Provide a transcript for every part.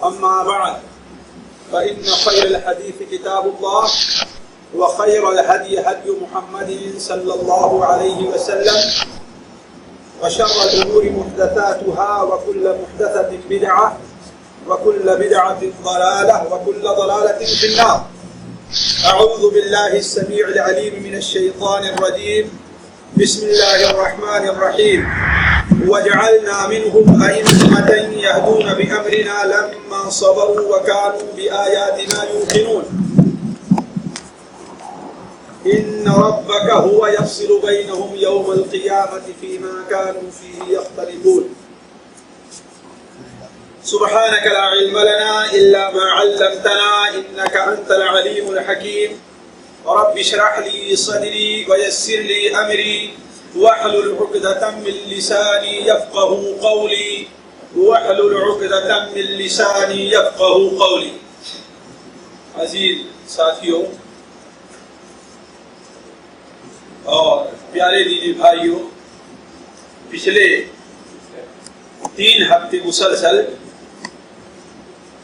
أما بعد فإن خير الحديث كتاب الله وخير الهدي هدي محمد صلى الله عليه وسلم وشر الأمور محدثاتها وكل محدثة بدعة وكل بدعة ضلالة وكل ضلالة في النار. أعوذ بالله السميع العليم من الشيطان الرجيم. بسم الله الرحمن الرحيم. وجعلنا منهم أئمة يهدون بأمرنا لما صبروا وكانوا بآياتنا يوقنون. إن ربك هو يفصل بينهم يوم القيامة فيما كانوا فيه يختلفون. سبحانك لا علم لنا إلا ما علمتنا إنك أنت العليم الحكيم. رب اشرح لي صدري ويسر لي أمري واحلل عقدة من لساني يفقه قولي واحلل عقدة من لساني يفقه قولي. عزیز ساتھیوں اور پیارے دینی بھائیوں، پچھلے 3 ہفتے مسلسل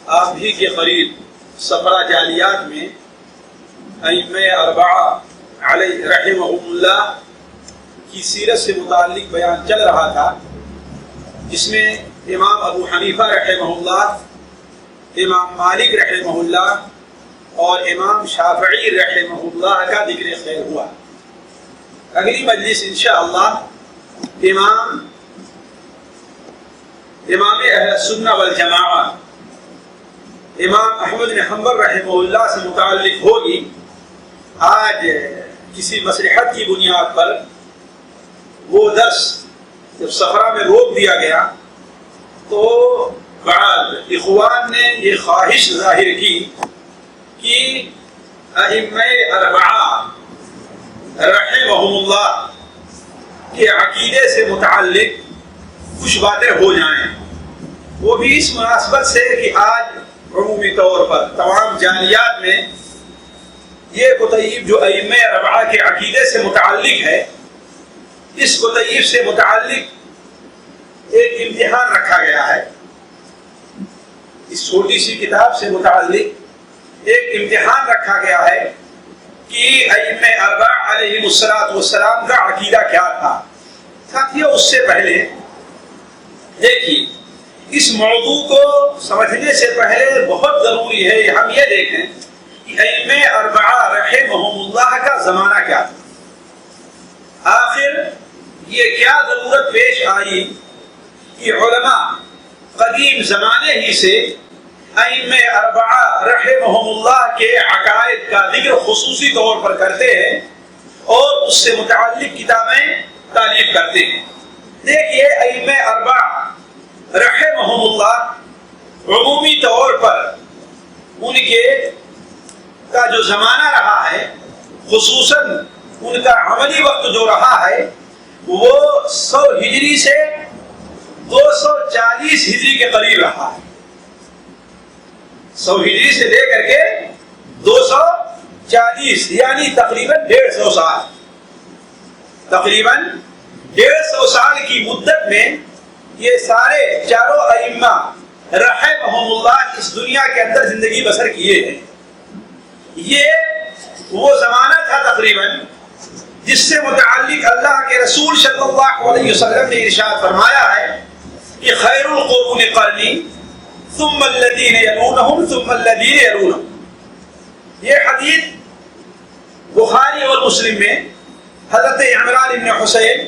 آپ ہی کے قریب سفرہ جالیات میں ائمہ اربعہ علیہ رحمہم اللہ کی سیرت سے متعلق بیان چل رہا تھا، جس میں امام ابو حنیفہ رحمہ اللہ، امام مالک رحمہ اللہ اور امام شافعی رحمہ اللہ کا ذکر خیر ہوا۔ اگلی مجلس انشاءاللہ امام اہل سنہ والجماعہ امام احمد بن حنبل رحمہ اللہ سے متعلق ہوگی۔ آج کسی مصلحت کی بنیاد پر وہ درس جب سفرہ میں روک دیا گیا تو بعض اخوان نے یہ خواہش ظاہر کی کہ ائمہ اربعہ رحمہم اللہ کے عقیدے سے متعلق کچھ باتیں ہو جائیں، وہ بھی اس مناسبت سے کہ آج عمومی طور پر تمام جالیات میں یہ کتیب جو ائمہ اربعہ کے عقیدے سے متعلق ہے، اس کتیب سے متعلق ایک امتحان رکھا گیا ہے۔ اس چھوٹی سی کتاب سے متعلق ایک امتحان رکھا گیا ہے کہ ائمہ اربعہ علیہم السلام کا عقیدہ کیا تھا۔ ساتھیو، اس سے پہلے دیکھیے، اس موضوع کو سمجھنے سے پہلے بہت ضروری ہے ہم یہ دیکھیں کہ ائمہ اربعہ رحمہم اللہ کا زمانہ کیا تھا۔ آخر یہ کیا ضرورت پیش آئی کہ علماء قدیم زمانے ہی سے ائمہ اربعہ رحمہم اللہ کے عقائد کا ذکر خصوصی طور پر کرتے ہیں اور اس سے متعلق کتابیں تالیف کرتے ہیں۔ دیکھیے، ائمہ اربعہ رحمہم اللہ عمومی طور پر ان کے کا جو زمانہ رہا ہے، خصوصاً ان کا عملی وقت جو رہا ہے، وہ 100 ہجری سے 240 ہجری کے قریب رہا ہے۔ 100 ہجری سے لے کر کے 240 یعنی تقریباً 150 سال، تقریباً 150 سال کی مدت میں یہ سارے چاروں ائمہ رحمہم اللہ اس دنیا کے اندر زندگی بسر کیے ہیں۔ یہ وہ زمانہ تھا تقریباً جس سے متعلق اللہ کے رسول صلی اللہ علیہ وسلم نے ارشاد فرمایا ہے کہ خیر القرون قرنی ثم الذین یلونہم ثم الذین یلونہم۔ یہ حدیث بخاری اور مسلم میں حضرت عمران بن حسین،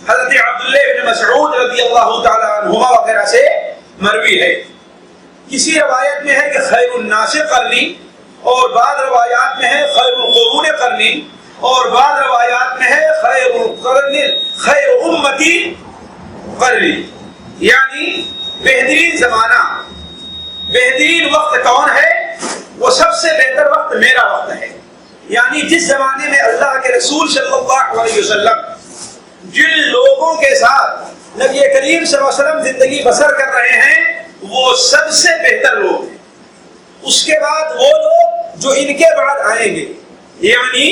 حضرت عبداللہ بن مسعود رضی اللہ تعالی عنہما وغیرہ سے مروی ہے۔ کسی روایت میں ہے کہ خیر الناس قرنی، اور بعض روایات میں ہے خیر القرون قرنی، اور بعض روایات میں ہے خیر امتی قرنی، یعنی بہترین زمانہ، بہترین وقت کون ہے؟ وہ سب سے بہتر وقت میرا وقت ہے۔ یعنی جس زمانے میں اللہ کے رسول صلی اللہ علیہ وسلم جن لوگوں کے ساتھ نبی کریم صلی اللہ علیہ وسلم زندگی بسر کر رہے ہیں، وہ سب سے بہتر لوگ ہیں۔ اس کے بعد وہ لوگ جو ان کے بعد آئیں گے، یعنی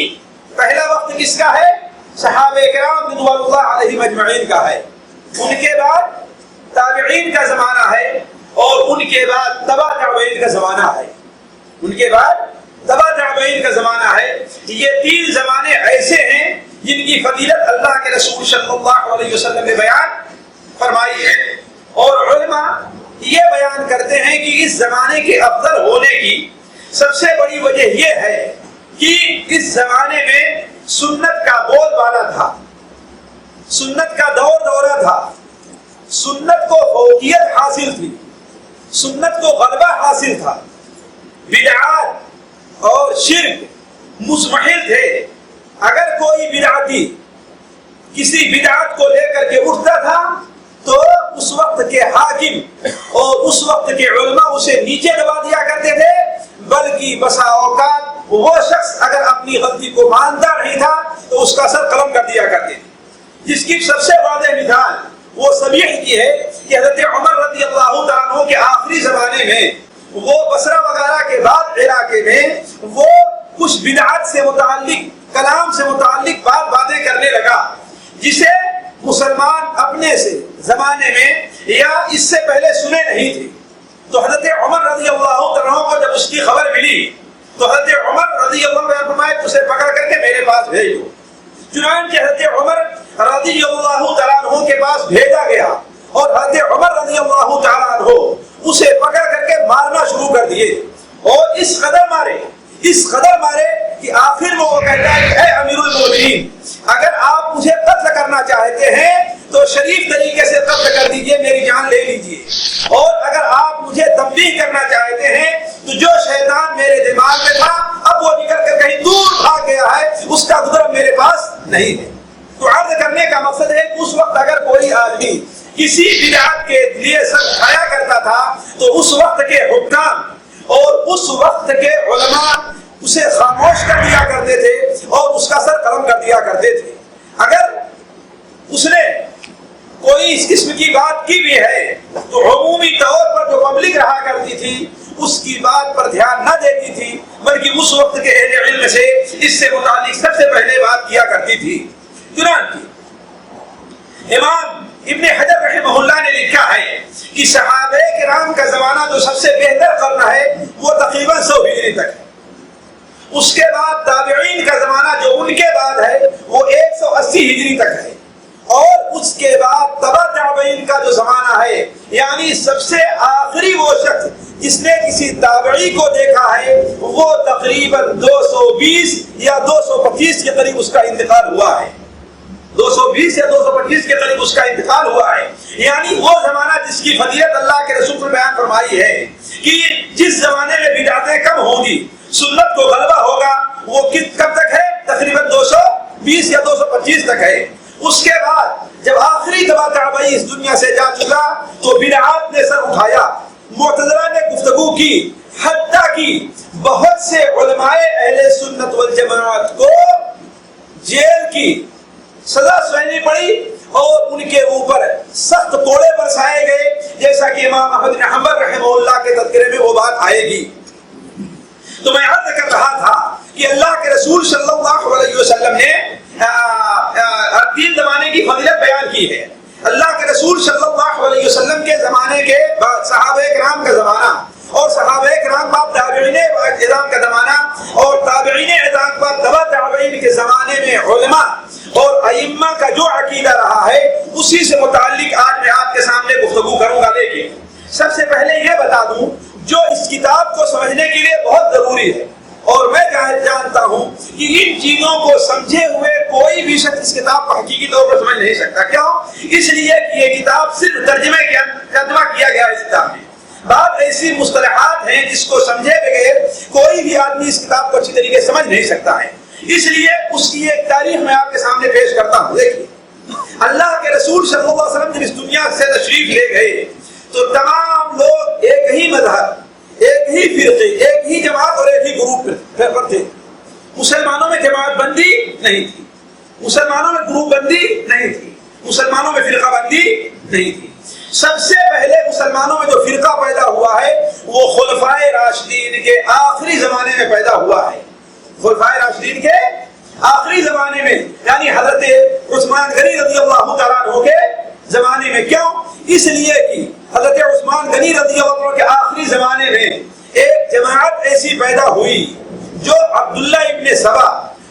پہلا وقت کس کا ہے؟ صحابہ کرام رضوان اللہ علیہم اجمعین کا ہے۔ ان کے بعد تابعین کا زمانہ ہے، اور ان کے بعد تبع کا زمانہ ہے، ان کے بعد تبع تابعین کا زمانہ ہے۔ یہ 3 زمانے ایسے ہیں جن کی فضیلت اللہ کے رسول صلی اللہ علیہ وسلم نے بیان فرمائی ہے، اور علماء یہ بیان کرتے ہیں کہ اس زمانے کے افضل ہونے کی سب سے بڑی وجہ یہ ہے کہ اس زمانے میں سنت کا بول بالا تھا، سنت کا دور دورہ تھا، سنت کو فوقیت حاصل تھی، سنت کو غلبہ حاصل تھا، بدعات اور شرک مضمحل تھے۔ اگر کوئی بدعتی کسی بدعت کو لے کر کے اٹھتا تھا تو اس وقت کے حاکم اور اس وقت کے علماء اسے نیچے دبا دیا کرتے تھے، بلکہ بسا اوقات وہ شخص اگر اپنی غلطی کو مانتا نہیں تھا تو اس کا سر قلم کر دیا کرتے تھے، جس کی سب سے واضح مثال وہ صبیح کی ہے کہ حضرت عمر رضی اللہ تعالیٰ عنہ کے آخری زمانے میں وہ بصرہ وغیرہ کے بعد علاقے میں وہ کچھ بدعات سے متعلق، کلام سے متعلق باتیں کرنے لگا، جسے مسلمان اپنے سے زمانے میں یا اس سے پہلے سنے نہیں تھے۔ تو حضرت عمر رضی اللہ عنہ کو جب اس کی خبر ملی تو حضرت عمر رضی اللہ عنہ فرمائے اسے پکڑ کر کے میرے پاس بھیج دو۔ چنانچہ حضرت عمر رضی اللہ تعالیٰ عنہ کے پاس بھیجا گیا اور حضرت عمر رضی اللہ تعالیٰ عنہ اسے پکڑ کر کے مارنا شروع کر دیے، اور اس قدر مارے کہ آخر میں وہ کہتا ہے کہ اے امیر المومنین، اگر آپ مجھے قتل کرنا چاہتے ہیں تو شریف طریقے سے قتل کر دیجئے، میری جان لے لیجئے، اور اگر آپ مجھے تنبیہ کرنا چاہتے ہیں تو جو شیطان میرے دماغ میں تھا اب وہ نکل کر کہیں دور بھاگ گیا ہے، اس کا گزر میرے پاس نہیں ہے۔ تو عرض کرنے کا مقصد ہے کہ اس وقت اگر کوئی آدمی کسی بدعت کے لیے سر کھایا کرتا تھا تو اس وقت کے حکام اور اس وقت کے علماء اسے خاموش کر دیا کرتے تھے اور اس کا سر قلم کر دیا کرتے تھے۔ اگر اس نے کوئی اس قسم کی بات کی بھی ہے تو عمومی طور پر جو پبلک رہا کرتی تھی اس کی بات پر دھیان نہ دیتی تھی، بلکہ اس وقت کے اہل علم سے اس سے متعلق سب سے پہلے بات کیا کرتی تھی۔ چنانچہ امام ابن حجر رحمہ اللہ نے لکھا ہے کہ صحابہ کرام کا زمانہ جو سب سے بہتر قرن ہے وہ تقریباً 100 ہجری تک ہے۔ اس کے بعد تابعین کا زمانہ جو ان کے بعد ہے وہ 180 ہجری تک ہے، اور اس کے بعد تبع تابعین کا جو زمانہ ہے یعنی سب سے آخری وہ شخص جس نے کسی تابعی کو دیکھا ہے وہ تقریباً 220 یا 225 کے قریب اس کا انتقال ہوا ہے، 220 یا 225 کے قریب اس کا انتقال ہوا ہے۔ یعنی وہ زمانہ جس کی فضیلت اللہ کے رسول نے بیان فرمائی ہے کہ جس زمانے میں بدعتیں کم ہوں گی، سنت کو غلبہ ہوگا، وہ کب تک ہے؟ تقریباً 220 یا 225 تک ہے۔ اس کے بعد جب آخری تبع تابعی اس دنیا سے جا چکا تو بدعات نے سر اٹھایا، معتزلہ نے گفتگو کی، حتیٰ کہ بہت سے علماء اہل سنت والجماعت کو جیل کی سزا سنانی پڑی اور ان کے اوپر سخت کوڑے برسائے گئے، جیسا کہ امام احمد بن حنبل رحمہ اللہ کے تذکرے میں وہ بات آئے گی۔ تو میں عرض کر رہا تھا کہ اللہ کے رسول صلی اللہ علیہ وسلم نے 3 زمانے کی فضیلت بیان کی ہے۔ اللہ کے رسول صلی اللہ علیہ وسلم کے زمانے کے بعد صحابہ کرام کا زمانہ، اور صحابہ کرام بعد تابعین اعظام کا زمانہ، اور تابعین اعظام بعد تبع تابعین کے زمانے میں علماء اور ائمہ کا جو عقیدہ رہا ہے اسی سے متعلق آج میں آپ کے سامنے گفتگو کروں گا۔ لیکن سب سے پہلے یہ بتا دوں جو اس کتاب کو سمجھنے کے لیے بہت ضروری ہے، اور میں جانتا ہوں کہ ان چیزوں کو سمجھے ہوئے کوئی بھی شخص اس کتاب کو حقیقی طور پر سمجھ نہیں سکتا۔ کیوں؟ اس لیے کہ یہ کتاب صرف ترجمے کیا گیا ہے۔ اس کتاب میں بعض ایسی مصطلحات ہیں جس کو سمجھے بغیر کوئی بھی آدمی اس کتاب کو اچھی طریقے سے سمجھ نہیں سکتا ہے، اس لیے اس کی ایک تاریخ میں آپ کے سامنے پیش کرتا ہوں۔ دیکھیے، اللہ کے رسول صلی اللہ علیہ وسلم جب اس دنیا سے تشریف لے گئے تو تمام لوگ ایک ہی مذہب، ایک ہی فرقے، ایک ہی جماعت اور ایک ہی گروپ پر تھے۔ مسلمانوں میں جماعت بندی نہیں تھی، مسلمانوں میں گروپ بندی نہیں تھی، مسلمانوں میں فرقہ بندی نہیں تھی۔ سب سے پہلے مسلمانوں میں جو فرقہ پیدا ہوا ہے وہ خلفائے راشدین کے آخری زمانے میں پیدا ہوا ہے۔ خلفائے راشدین کے آخری زمانے میں یعنی حضرت عثمان غنی رضی اللہ تعالیٰ عنہ کے زمانے میں۔ کیوں؟ اس لیے کہ حضرت عثمان غنی رضی اللہ عنہ کے آخری زمانے میں ایک جماعت ایسی پیدا ہوئی جو عبداللہ ابن سبا،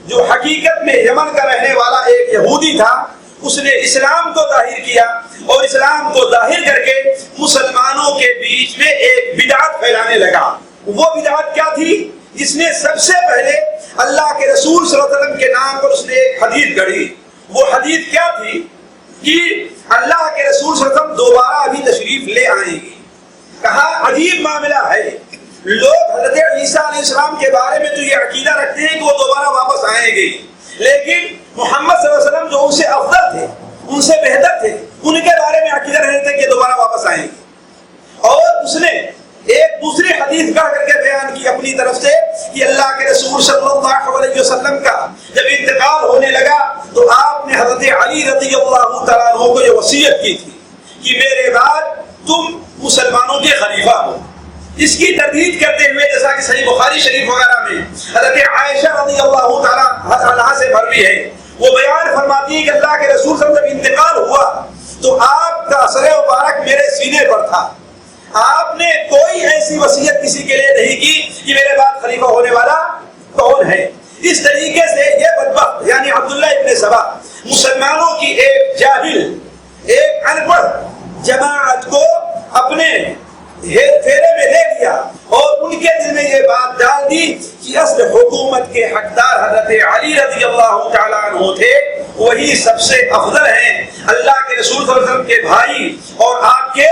جو حقیقت میں یمن کا رہنے والا ایک یہودی تھا، اس نے اسلام کو ظاہر کیا اور اسلام کو ظاہر کر کے مسلمانوں کے بیچ میں ایک بدعت پھیلانے لگا۔ وہ بدعت کیا تھی؟ جس نے سب سے پہلے اللہ کے رسول صلی اللہ علیہ وسلم کے نام پر اس نے ایک حدیث گڑھی۔ وہ حدیث کیا تھی کہ اللہ کے رسول صلی اللہ علیہ وسلم دوبارہ ابھی تشریف لے آئیں گے۔ کہا عجیب معاملہ ہے، لوگ حضرت عیسیٰ علیہ السلام کے بارے میں تو یہ عقیدہ رکھتے ہیں کہ وہ دوبارہ واپس آئیں گے، لیکن محمد صلی اللہ علیہ وسلم جو ان سے افضل تھے، ان سے بہتر تھے، ان کے بارے میں عقیدہ رہتے تھے کہ دوبارہ واپس آئیں گے۔ اور اس نے ایک دوسری حدیث گڑھ کر کے بیان کی اپنی طرف سے کہ اللہ کے رسول صلی اللہ علیہ وسلم کا جب انتقال ہونے لگا تو آپ نے حضرت علی رضی اللہ تعالیٰ عنہ کو یہ وصیت کی تھی کہ میرے بعد تم مسلمانوں کے خلیفہ ہو۔ اس کی تردید کرتے ہوئے جیسا کہ صحیح بخاری شریف وغیرہ میں حضرت عائشہ رضی اللہ تعالیٰ عنہا سے مروی ہے، وہ بیان فرماتی ہے کہ اللہ کے رسول صلی اللہ علیہ وسلم جب انتقال ہوا تو آپ کا سر مبارک میرے سینے پر تھا۔ آپ نے کوئی ایسی وصیت کسی کے لیے نہیں کی کہ میرے بعد خلیفہ ہونے والا کون ہے۔ اس طریقے سے یہ بدبخت یعنی عبداللہ ابن سبا مسلمانوں کی ایک جاہل، ایک ان پڑھ جماعت کو اپنے پھیرے میں لے لیا اور ان کے دل میں یہ بات ڈال دی کہ اصل حکومت کے حقدار حضرت علی رضی اللہ تعالیٰ عنہ تھے، وہی سب سے افضل ہیں، اللہ کے رسول صلی اللہ علیہ وسلم کے بھائی اور آپ کے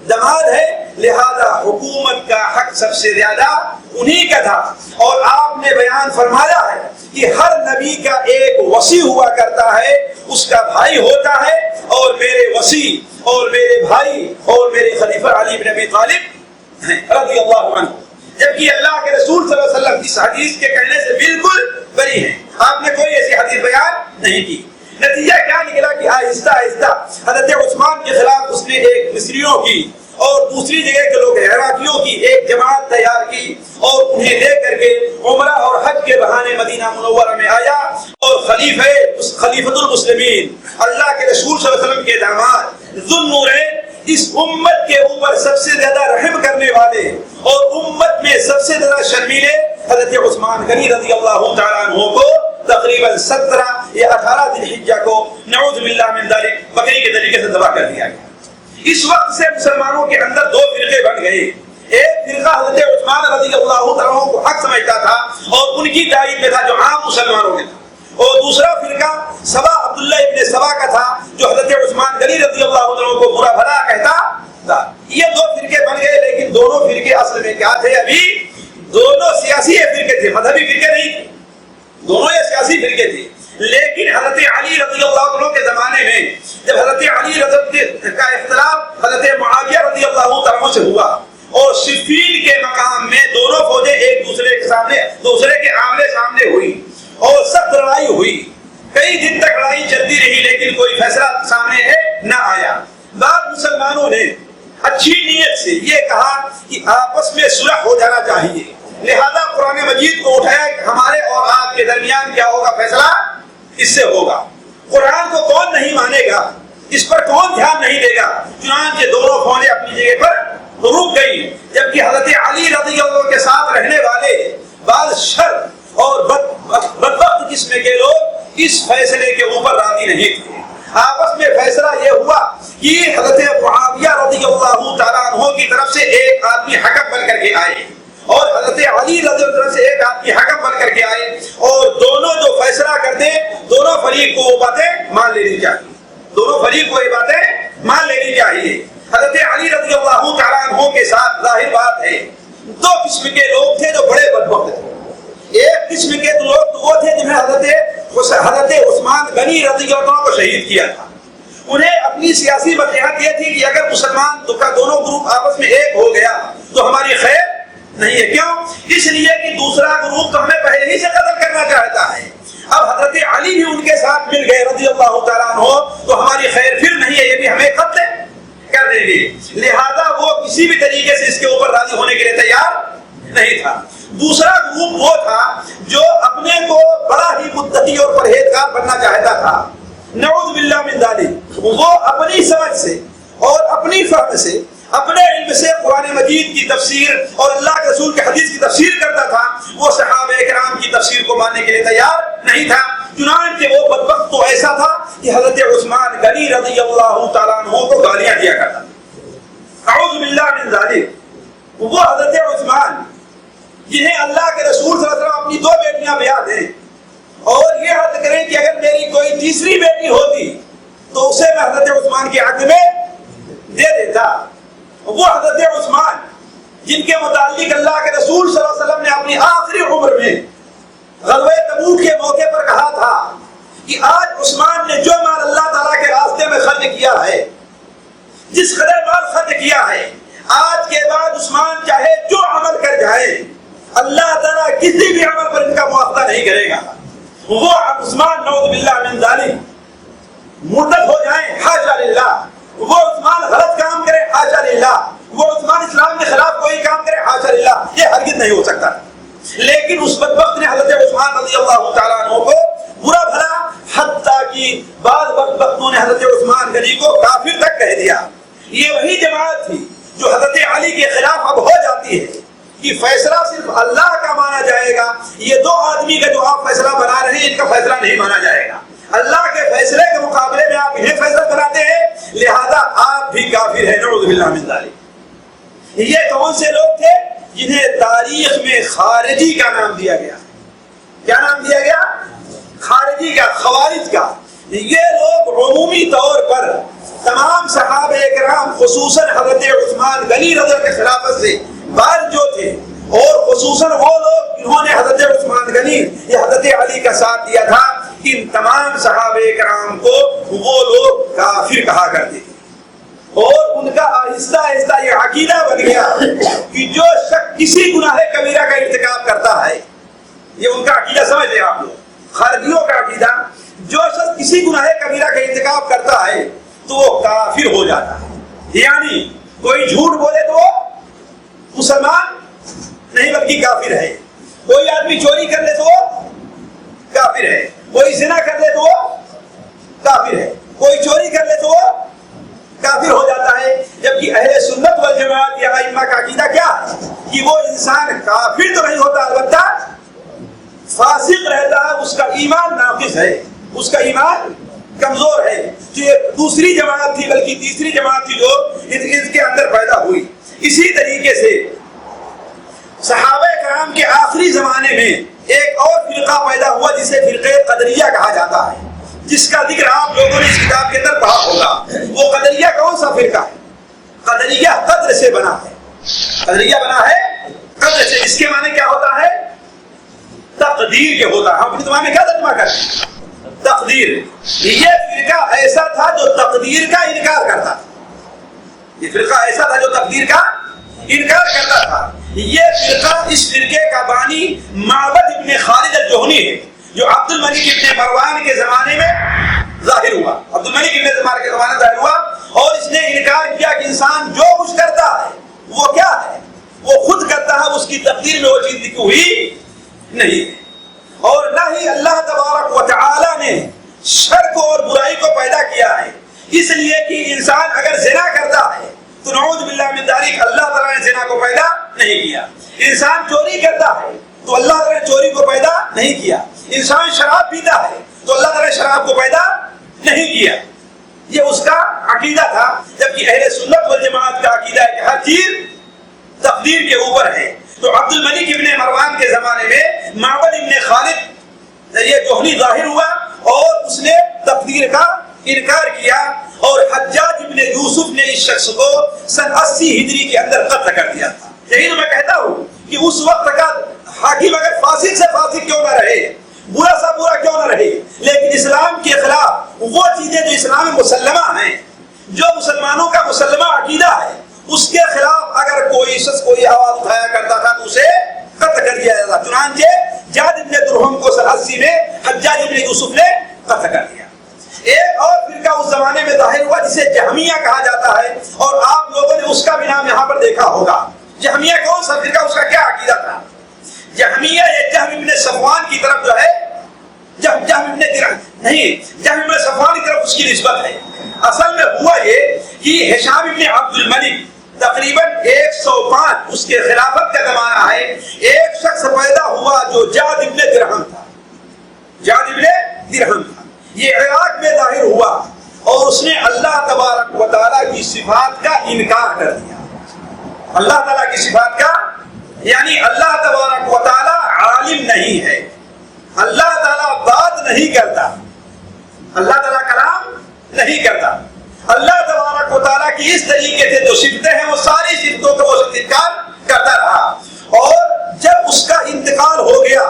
دماد ہے، لہذا حکومت کا حق سب سے زیادہ انہی کا تھا۔ اور آپ نے بیان فرمایا ہے کہ ہر نبی کا ایک وصی ہوا کرتا ہے، اس کا بھائی ہوتا ہے، اور میرے وصی اور میرے بھائی اور میرے خلیفہ علی بن ابی طالب رضی اللہ عنہ، جبکہ اللہ کے رسول صلی اللہ علیہ وسلم اس حدیث کے کہنے سے بالکل بری ہیں۔ آپ نے کوئی ایسی حدیث بیان نہیں کی۔ نتیجہ کیا نکلا کہ آہستہ آہستہ حضرت عثمان کے خلاف اس نے ایک مصریوں کی اور دوسری جگہ کے لوگ عراقیوں کی ایک جماعت تیار کی اور انہیں لے کر کے عمرہ اور حج کے بہانے مدینہ منورہ میں آیا، اور خلیفۃ المسلمین اللہ کے رسول صلی اللہ علیہ وسلم کے داماد ذو النورین، اس امت کے اوپر سب سے زیادہ رحم کرنے والے اور امت میں سب سے زیادہ شرمیلے حضرت عثمان غنی رضی اللہ تعالیٰ عنہ کو تقریباً 17 یا 18 ذی الحجہ کو نعوذ باللہ من ذلک بکری کے طریقے سے ذبح کر دیا گیا۔ اس وقت سے مسلمانوں کے اندر دو فرقے بن گئے۔ ایک فرقہ حضرت عثمان رضی اللہ تعالیٰ عنہ کو حق سمجھتا تھا اور ان کی تائید میں تھا جو عام مسلمانوں میں تھا، اور دوسرا فرقہ سبا عبداللہ ابن سبا کا تھا جو حضرت عثمان غنی رضی اللہ عنہ کو برا بھلا کہتا تھا۔ یہ دو فرقے بن گئے، لیکن دونوں فرقے اصل میں کیا تھے؟ ابھی دونوں سیاسی فرقے تھے، مذہبی فرقے نہیں تھے، دونوں یہ سیاسی فرقے تھے۔ لیکن حضرت علی رضی اللہ عنہ کے زمانے میں جب حضرت علی رضی کا اختلاف حضرت معاویہ رضی اللہ عنہ سے ہوا اور صفین کے مقام میں دونوں فوجیں ایک دوسرے کے سامنے آمنے سامنے ہوئی اور سخت لڑائی ہوئی، کئی دن تک لڑائی چلتی رہی لیکن کوئی فیصلہ سامنے نہ آیا۔ بعد مسلمانوں نے اچھی نیت سے یہ کہا کہ آپس میں صلح ہو جانا چاہیے، لہذا قرآن مجید کو اٹھایا کہ ہمارے اور آپ کے درمیان کیا ہوگا، فیصلہ اس سے ہوگا۔ قرآن کو کون نہیں مانے گا، اس پر کون دھیان نہیں دے گا؟ چنانچہ دونوں فوجیں اپنی جگہ پر رک گئی، جبکہ حضرت علی رضی اللہ عنہ کے ساتھ رہنے والے بعض شر اور بدبخت قسم کے لوگ اس فیصلے کے اوپر راضی نہیں تھے۔ آپس میں فیصلہ یہ ہوا کہ حضرت معاویہ رضی اللہ تعالیٰ عنہ کی طرف سے ایک آدمی حکم بن کر کے آئے اور حضرت علی رضی اللہ عنہ سے ایک آدمی حکم بن کر کے آئے، اور دونوں جو فیصلہ کرتے دونوں فریق کو وہ باتیں مان لینی چاہیے، دونوں فریق کو یہ باتیں مان لینی چاہیے۔ حضرت علی رضی اللہ تعالیٰ عنہ کے ساتھ ظاہر بات ہے دو قسم کے لوگ تھے جو بڑے بدبخت تھے۔ ایک قسم کے لوگ تو وہ تھے جنہیں حضرت عثمان غنی رضی اللہ عنہ کو شہید کیا تھا۔ انہیں اپنی سیاسی مصلحت یہ تھی کہ اگر مسلمان دونوں گروپ آپس میں ایک ہو گیا تو ہماری خیر نہیں ہے۔ کیوں؟ اس لیے کہ دوسرا گروپ تو ہمیں پہلے ہی سے قتل کرنا چاہتا ہے، اب حضرت علی بھی ان کے ساتھ مل گئے رضی اللہ تعالیٰ عنہ تو ہماری خیر پھر نہیں ہے، یہ بھی ہمیں قتل کر دیں گے، لہذا وہ کسی بھی طریقے سے اس کے اوپر راضی ہونے کے لیے تیار نہیں تھا۔ دوسرا گروپ وہ تھا جو اپنے کو بڑا ہی متقی اور پرہیزگار بننا چاہتا تھا، نعوذ باللہ من ذالک، وہ اپنی سمجھ سے اور اپنی فہم سے اپنے علم سے قرآن مجید کی تفسیر اور اللہ کے رسول کے حدیث کی تفسیر کرتا تھا، وہ صحابہ کرام کی تفسیر کو ماننے کے لیے تیار نہیں تھا۔ چنانچہ وہ بدبخت تو ایسا تھا کہ حضرت عثمان غنی رضی اللہ تعالیٰ عنہ کو گالیاں دیا کرتا تھا۔ اعوذ باللہ من ذالک، وہ حضرت عثمان جنہیں اللہ کے رسول صلی اللہ علیہ وسلم اپنی 2 بیٹیاں بیاہ دیں اور یہ حد کریں کہ اگر میری کوئی تیسری بیٹی ہوتی تو اسے میں حضرت عثمان کے حق میں دے دیتا۔ وہ حضرت عثمان جن کے متعلق اللہ کے رسول صلی اللہ علیہ وسلم نے اپنی آخری عمر میں غزوہ تبوک کے موقع پر کہا تھا کہ آج عثمان نے جو مال اللہ تعالیٰ کے راستے میں خرچ کیا ہے، جس قدر مال خرچ کیا ہے، آج کے بعد عثمان چاہے جو عمل کر جائے اللہ تعالیٰ کسی بھی عمل پر ان کا مواخذہ نہیں کرے گا۔ وہ عثمان نعوذ باللہ من ذالک مرتد ہو جائیں، حاشا للہ، وہ عثمان غلط کام کرے، حاشا للہ، وہ عثمان اسلام کے خلاف کوئی کام کرے، حاشا للہ، یہ ہرگز نہیں ہو سکتا۔ لیکن اس بدبخت نے حضرت عثمان رضی اللہ تعالیٰ عنہ کو برا بھلا، حتیٰ کہ بعض بدبختوں نے حضرت عثمان غنی کو کافر تک کہہ دیا۔ یہ وہی جماعت تھی جو حضرت علی کے خلاف اب ہو جاتی ہے کہ فیصلہ صرف اللہ کا مانا جائے گا، یہ 2 آدمی کا جو آپ فیصلہ بنا رہے ہیں ان کا فیصلہ نہیں مانا جائے گا، اللہ کے فیصلے کے مقابلے میں آپ انہیں فیصلہ بناتے ہیں، لہذا آپ بھی کافر ہیں، نعوذ باللہ من ذالک۔ یہ کون سے لوگ تھے جنہیں تاریخ میں خارجی کا نام دیا گیا؟ کیا نام دیا گیا؟ خارجی کا، خوارج کا۔ یہ لوگ عمومی طور پر تمام صحابہ کرام خصوصاً حضرت عثمان غنی رضی اللہ کے خلافت سے بعد جو تھے، اور خصوصاً وہ لوگ جنہوں نے حضرت عثمان غنی یا حضرت علی کا ساتھ دیا تھا، ان تمام صحابہ کرام کو وہ لوگ کافر کہا کرتے تھے۔ اور ان کا آہستہ آہستہ یہ عقیدہ بن گیا کہ جو شخص کسی گناہ کبیرہ کا ارتکاب کرتا ہے، یہ ان کا عقیدہ سمجھ لیں آپ لوگ، خارجیوں کا عقیدہ، جو شخص کسی گناہ کبیرہ کا ارتکاب کرتا ہے تو وہ کافر ہو جاتا ہے۔ یعنی کوئی جھوٹ بولے تو وہ مسلمان نہیں بلکہ کافر ہے، کوئی آدمی چوری کر لے تو وہ کافر ہے، کوئی زنا کر لے تو وہ کافر ہے، کوئی چوری کر لے تو وہ کافر ہو جاتا ہے۔ جبکہ اہل سنت والجماعت یا ائمہ کا عقیدہ کیا ہے کہ وہ انسان کافر تو نہیں ہوتا، البتہ فاسق رہتا ہے، اس کا ایمان ناقص ہے، اس کا ایمان کمزور ہے۔ تو یہ دوسری جماعت تھی، بلکہ تیسری جماعت تھی جو اس کے اندر پیدا ہوئی۔ اسی طریقے سے صحابہ کرام کے آخری زمانے میں ایک اور فرقہ پیدا ہوا جسے فرقہ قدریہ کہا جاتا ہے، جس کا ذکر آپ لوگوں نے اس کتاب کے اندر پڑھا ہوگا۔ وہ قدریہ کون سا فرقہ ہے؟ قدریہ قدر سے بنا ہے، قدریہ بنا ہے قدر سے، جس کے معنی کیا ہوتا ہے؟ تقدیر کے ہوتا ہے۔ ہم اپنی زبان میں کیا ترجمہ کرتے ہیں؟ تقدیر۔ یہ فرقہ ایسا تھا جو تقدیر کا انکار کرتا تھا، یہ فرقہ ایسا تھا جو تقدیر کا انکار کرتا تھا۔ یہ فرقہ، اس فرقے کا بانی معبد ابن خالد الجہنی ہے، جو عبد الملک ابن مروان کے زمانے میں ظاہر ہوا، عبد الملک ابن مروان کے زمانے میں ظاہر ہوا، اور اس نے انکار کیا کہ انسان جو کچھ کرتا ہے وہ کیا ہے؟ وہ خود کرتا ہے، اس کی تقدیر میں وہ چیز لکھی ہوئی نہیں، اور نہ ہی اللہ تبارک و تعالی نے شر کو اور برائی کو پیدا کیا ہے، اس لیے کہ انسان اگر زنا کرتا ہے تو نعوذ باللہ من ذالک اللہ تعالیٰ نے زنا کو پیدا نہیں کیا۔ انسان چوری کرتا ہے تو اللہ تعالیٰ نے چوری کو پیدا نہیں کیا۔ انسان شراب پیتا ہے تو اللہ تعالیٰ نے شراب کو پیدا نہیں کیا۔ یہ اس کا عقیدہ تھا، جبکہ اہل سنت والجماعت کا عقیدہ ہے کہ ہر چیز تقدیر کے اوپر ہے۔ تو عبد الملک ابن مروان کے زمانے میں معبد ابن خالد یہ جوہنی ظاہر ہوا اور اس نے تقدیر کا انکار کیا، اور حجاج ابن یوسف نے اس شخص کو سن 80 ہجری کے اندر قتل کر دیا تھا۔ یہی تو میں کہتا ہوں کہ اس وقت کا حاکم اگر فاسق سے فاسق کیوں نہ رہے، برا سا برا کیوں نہ رہے، لیکن اسلام کے خلاف وہ چیزیں جو اسلام میں مسلمہ ہیں، جو مسلمانوں کا مسلمہ عقیدہ ہے، اس کے خلاف اگر کوئی شخص کوئی آواز اٹھایا کرتا تھا تو اسے قتل کر دیا جاتا۔ چنانچہ جاد ابن درہم کو سن 80 میں حجاج ابن یوسف نے قتل کر دیا۔ ایک اور فرقہ اس زمانے میں ظاہر ہوا جسے جہمیہ کہا جاتا ہے، اور آپ لوگوں نے اس کا بھی نام یہاں پر دیکھا ہوگا۔ جہمیہ کون سا فرقہ، اس کا کیا عقیدہ تھا؟ جہمیہ یہ جہم ابن صفوان کی طرف جو ہے، جہم ابن صفوان کی طرف اس کی نسبت ہے۔ اصل میں ہوا یہ کہ ہشام ابن عبد الملک تقریباً 105 اس کے خلافت کا زمانہ ہے، ایک شخص پیدا ہوا جو جعد ابن درہم تھا، جعد ابن درہم تھا، یہ عراق میں ظاہر ہوا اور اس نے اللہ تبارک و تعالیٰ کی صفات کا انکار کر دیا۔ اللہ تعالیٰ کی صفات کا، یعنی اللہ تبارک و تعالیٰ عالم نہیں ہے، اللہ تعالیٰ بات نہیں کرتا، اللہ تعالیٰ کلام نہیں کرتا، اللہ تبارک و تعالیٰ کی اس طریقے سے جو صفتیں ہیں وہ ساری صفتوں کا وہ انکار کرتا رہا۔ اور جب اس کا انتقال ہو گیا،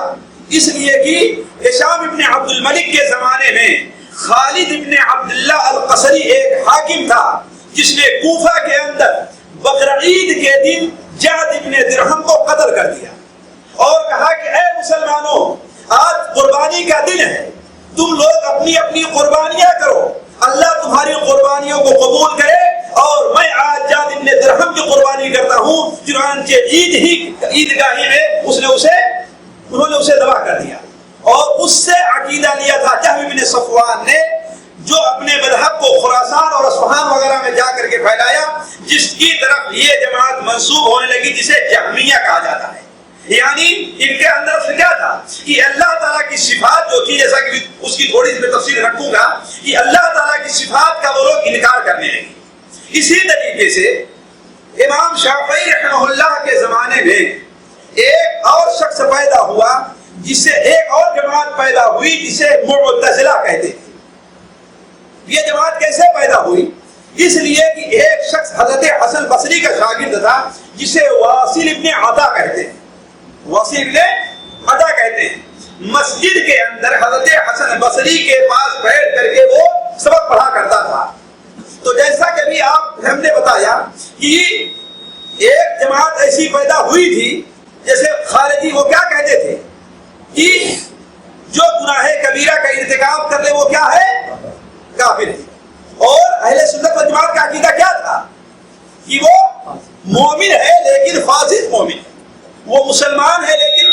اس لیے کہ ہشام ابن عبد الملک کے زمانے میں خالد ابن عبداللہ القصری ایک حاکم تھا جس نے کوفہ کے اندر بقرعید کے دن جعد ابن درہم کو قتل کر دیا اور کہا کہ اے مسلمانوں، آج قربانی کا دن ہے، تم لوگ اپنی اپنی قربانیاں کرو، اللہ تمہاری قربانیوں کو قبول کرے اور میں آج جعد ابن درہم کی قربانی کرتا ہوں۔ چنانچہ عیدگاہی میں انہوں نے اسے ذبح کر دیا اور اس سے عقیدہ لیا تھا جہم بن صفوان نے، جو اپنے مذہب کو خراسان اور اصفہان وغیرہ میں جا کر کے پھیلایا، جس کی طرف یہ جماعت منسوب ہونے لگی جسے جہمیہ کہا جاتا ہے۔ یعنی ان کے اندر سے کیا تھا کہ اللہ تعالیٰ کی صفات جو تھی، جیسا کہ اس کی تھوڑی سی میں تفصیل رکھوں گا، کہ اللہ تعالیٰ کی صفات کا وہ لوگ انکار کرنے لگے۔ اسی طریقے سے امام شافعی رحمہ اللہ کے زمانے میں ایک اور شخص پیدا ہوا، جس سے ایک اور جماعت پیدا ہوئی جسے معتزلہ کہتے ہیں۔ یہ جماعت کیسے پیدا ہوئی؟ اس لیے کہ ایک شخص حضرت حسن بصری کا شاگرد تھا جسے واصل ابن عطا کہتے ہیں، واصل ابن عطا کہتے ہیں۔ مسجد کے اندر حضرت حسن بصری کے پاس بیٹھ کر کے وہ سبق پڑھا کرتا تھا۔ تو جیسا کہ ابھی ہم نے بتایا کہ ایک جماعت ایسی پیدا ہوئی تھی، جیسے خارجی وہ کیا کہتے تھے کہ جو گناہ کبیرہ کا ارتکاب کر لے وہ کیا ہے؟ کافر ہے۔ اور اہل سنت والجماعت کا عقیدہ کیا تھا کہ وہ مومن ہے لیکن فاسق مومن ہے، وہ مسلمان ہے لیکن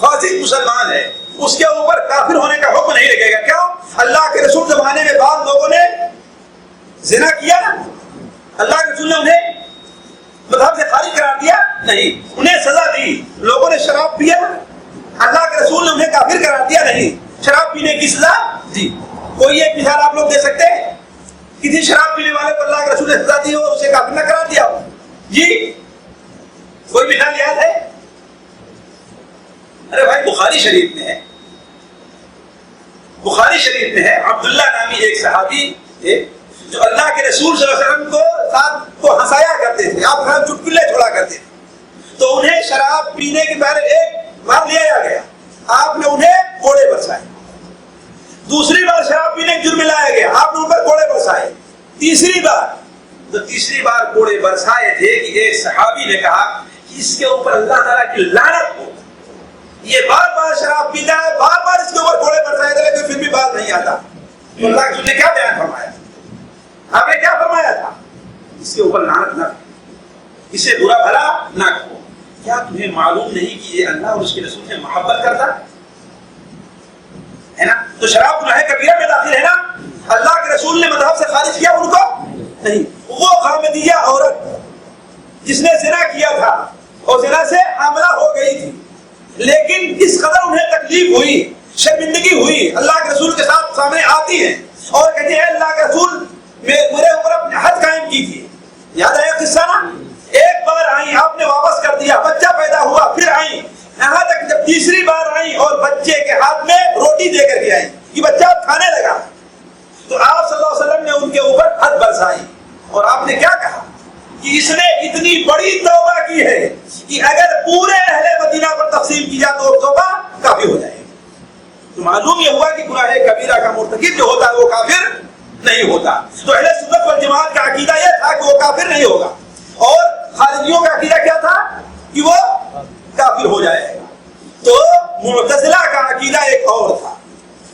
فاسق مسلمان ہے، اس کے اوپر کافر ہونے کا حکم نہیں لگے گا۔ کیوں؟ اللہ کے رسول زمانے میں بعض لوگوں نے زنا کیا نا، اللہ کے رسول نے انہیں مذہب سے خارج قرار دیا نہیں، انہیں سزا دی۔ لوگوں نے شراب پیا، اللہ کے رسول نے انہیں کافر قرار دیا نہیں، شراب پینے کی سزا دی۔ کوئی ایک مثال آپ لوگ دے سکتے ہیں کسی شراب پینے والے کو اللہ کے رسول نے سزا دی ہو اور اسے کافر نہ قرار دیا ہو؟ جی کوئی مثال یاد ہے؟ ارے بھائی بخاری شریف میں ہے، بخاری شریف میں ہے، عبداللہ نامی ایک صحابی تھے جو اللہ کے رسول صلی اللہ علیہ وسلم کو ہنسایا کرتے تھے، آپ گھر چٹکلے چھوڑا کرتے تھے، تو انہیں شراب پینے کے بارے ایک بار لے آیا گیا، آپ نے انہیں کوڑے برسائے۔ دوسری بار شراب پینے کے جرم میں لایا گیا، آپ نے ان پر کوڑے برسائے۔ تیسری بار کوڑے برسائے تھے کہ ایک صحابی نے کہا کہ اس کے اوپر اللہ تعالیٰ کی لعنت ہو، یہ بار بار شراب پیتا ہے، بار بار اس کے اوپر کوڑے برسائے تھے لیکن پھر بھی بات نہیں آتا۔ تو اللہ کے رسول نے کیا بیان فرمایا؟ آپ نے کیا فرمایا تھا؟ اس کے اوپر لعنت نہ کرو، اسے برا بھلا نہ کرو۔ کیا تمہیں معلوم نہیں کہ یہ اللہ اور اس کے رسول سے محبت کرتا ہے نا؟ تو شراب گناہ کبیرہ میں داخل ہے نا؟ اللہ کے رسول نے مذہب سے خارج کیا ان کو نہیں۔ وہ غامدیہ عورت جس نے زنا کیا تھا اور زنا سے حاملہ ہو گئی تھی، لیکن اس قدر انہیں تکلیف ہوئی، شرمندگی ہوئی، اللہ کے رسول کے ساتھ سامنے آتی ہیں اور کہتی ہے اللہ کے رسول میرے اوپر اپنے حد قائم کی تھی۔ یاد آیا قصہ نا؟ ایک بار آئی، آپ نے واپس کر دیا، بچہ پیدا ہوا، پھر آئی، یہاں تک جب تیسری بار آئی اور بچے کے ہاتھ میں روٹی دے کر کے آئی، یہ بچہ کھانے لگا، تو آپ صلی اللہ علیہ وسلم نے ان کے اوپر حد برسائی اور آپ نے کیا کہا کہ اس نے اتنی بڑی توبہ کی ہے کہ اگر پورے اہل مدینہ پر تقسیم کی جائے تو توبہ کافی ہو جائے گی۔ تو معلوم یہ ہوا کہ گناہ کبیرہ کا مرتکب جو ہوتا ہے وہ کافر نہیں ہوتا۔ تو اہل سنت والجماعت کا عقیدہ یہ تھا کہ وہ کافر نہیں ہوگا، اور خارجیوں کا عقیدہ کیا تھا کہ وہ کافر ہو جائے گا۔ تو معتزلہ کا عقیدہ ایک اور تھا۔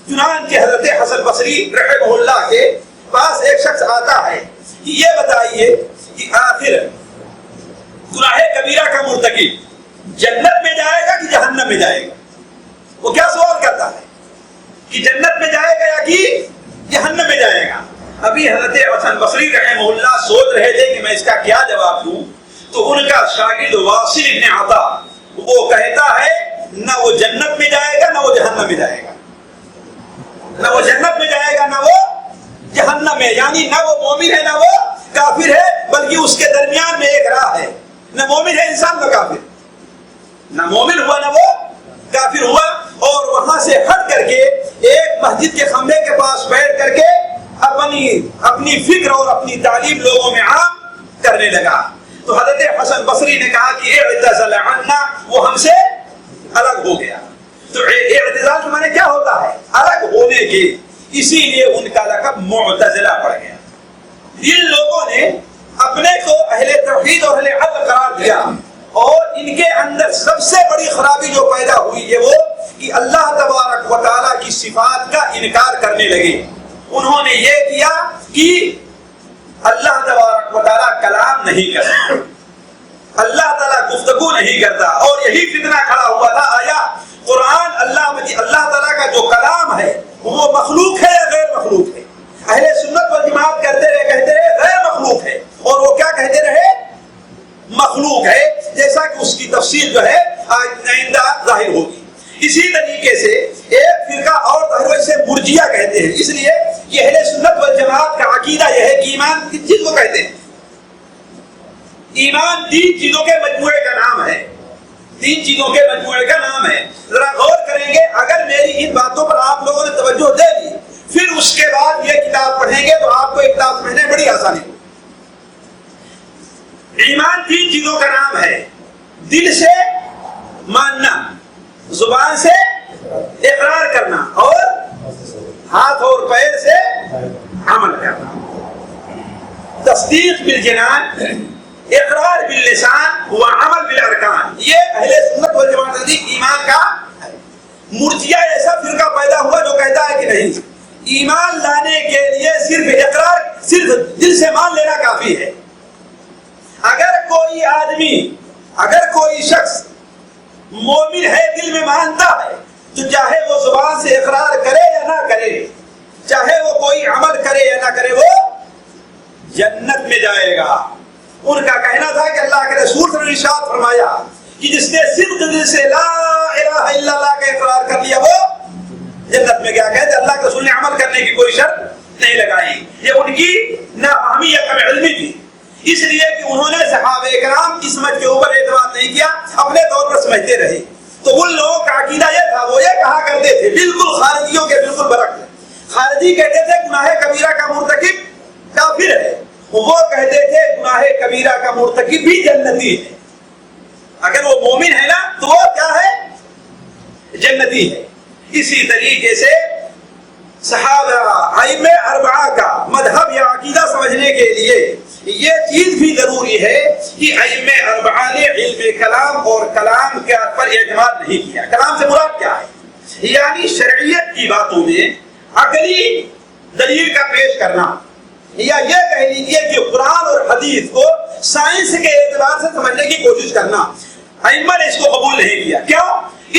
چنانچہ حضرت حسن بصری رحمہ اللہ کے پاس ایک شخص آتا ہے کہ یہ بتائیے کہ آخر گناہ کبیرہ کا مرتکب جنت میں جائے گا کہ جہنم میں جائے گا؟ وہ کیا سوال کرتا ہے کہ جنت میں جائے گا یا کہ جہنم میں جائے گا؟ ابھی حضرت حسن بصری رحمہ اللہ سوچ رہے تھے کہ میں اس کا کیا جواب دوں، تو ان کا شاگرد واصل ابن عطا وہ کہتا ہے نہ وہ جنت میں جائے گا نہ وہ جہنم میں جائے گا، نہ وہ جنت میں جائے گا نہ وہ جہنم میں، یعنی نہ وہ مومن ہے نہ وہ کافر ہے، بلکہ اس کے درمیان میں ایک راہ ہے، نہ مومن ہے انسان نہ کافر، نہ مومن ہوا نہ وہ کافر ہوا، اور وہاں سے ہٹ کر کے ایک مسجد کے کھمبے کے پاس بیٹھ کر کے اپنی فکر اور اپنی تعلیم لوگوں میں عام کرنے لگا۔ تو حضرت حسن بصری نے کہا کہ اعتزل عنا، وہ ہم سے الگ ہو گیا۔ تو اعتزال کے معنی کیا ہوتا ہے؟ الگ ہونے کے، اسی لیے ان کا لقب معتزلہ پڑ گیا۔ ان لوگوں نے اپنے کو اہل توحید اور اہل عدل قرار دیا، اور ان کے اندر سب سے بڑی خرابی جو پیدا ہوئی ہے وہ کہ اللہ تبارک و تعالیٰ کی صفات کا انکار کرنے لگے۔ انہوں نے یہ کیا کہ اللہ تبارک و تعالیٰ کلام نہیں کرتا، اللہ تعالیٰ گفتگو نہیں کرتا، اور یہی فتنہ کھڑا ہوا تھا آیا قرآن اللہ تعالیٰ کا جو کلام ہے وہ مخلوق ہے یا غیر مخلوق ہے؟ اہل سنت والجماعت کہتے رہے غیر مخلوق ہے، اور وہ کیا کہتے رہے؟ مخلوق ہے، جیسا کہ اس کی تفصیل جو ہے آئندہ ظاہر ہوگی۔ اسی طریقے سے ایک فرقہ اور ظاہر ہوا اسے مرجیہ کہتے ہیں، اس لیے یہ اہل سنت والجماعت کا عقیدہ یہ ہے کہ ایمان کس چیز کو کہتے ہیں؟ ایمان 3 چیزوں کے مجموعے کا نام ہے، 3 چیزوں کے مجموعے کا نام ہے۔ ذرا غور کریں گے، اگر میری ان باتوں پر آپ لوگوں نے توجہ دے دی، پھر اس کے بعد یہ کتاب پڑھیں گے تو آپ کو ایک کتاب پڑھنے میں بڑی آسانی ہوگی۔ ایمان 3 چیزوں کا نام ہے: دل سے ماننا، زبان سے اقرار کرنا، اور ہاتھ اور پیر سے عمل کرنا۔ تصدیق بالجنان، اقرار باللسان وعمل بالارکان، یہ اہل سنت والجماعت نزدیک ایمان کا ہے۔ مرجیہ ایسا فرقہ پیدا ہوا جو کہتا ہے کہ نہیں، ایمان لانے کے لیے صرف اقرار، صرف دل سے مان لینا کافی ہے۔ اگر کوئی آدمی، اگر کوئی شخص مومن ہے، دل میں مانتا ہے، تو چاہے وہ زبان سے اقرار کرے یا نہ کرے، چاہے وہ کوئی عمل کرے یا نہ کرے، وہ جنت میں جائے گا۔ ان کا کہنا تھا کہ اللہ کے رسول نے ارشاد فرمایا کہ جس نے صدق دل سے لا الہ الا اللہ کا اقرار کر لیا وہ جنت میں گیا۔ کہتے اللہ کے رسول نے عمل کرنے کی کوئی شرط نہیں لگائی، یہ ان کی نافہمی یا کم علمی تھی، اس لیے کہ انہوں نے صحابہ کرام کی سمجھ کے اوپر اعتماد نہیں کیا، اپنے طور پر سمجھتے رہے۔ تو ان لوگوں کا عقیدہ یہ تھا، وہ یہ کہا کرتے تھے، بالکل خارجیوں کے بالکل برعکس۔ خارجی کہتے تھے گناہ کبیرہ کا مرتکب کافر ہے، وہ کہتے تھے گناہ کبیرہ کا مرتکب بھی جنتی ہے۔ اگر وہ مومن ہے نا تو وہ کیا ہے؟ جنتی ہے۔ اسی طریقے سے صحابہ ائمہ اربعہ کا مذہب یا عقیدہ سمجھنے کے لیے یہ چیز بھی ضروری ہے کہ ائمہ اربعہ نے علم کلام اور کلام کے پر اعتماد نہیں کیا۔ کلام سے مراد کیا ہے؟ یعنی شرعیت کی باتوں میں عقلی دلیل کا پیش کرنا، یا یہ کہہ لیجیے کہ قرآن اور حدیث کو سائنس کے اعتبار سے سمجھنے کی کوشش کرنا، ائمہ نے اس کو قبول نہیں کیا۔ کیوں؟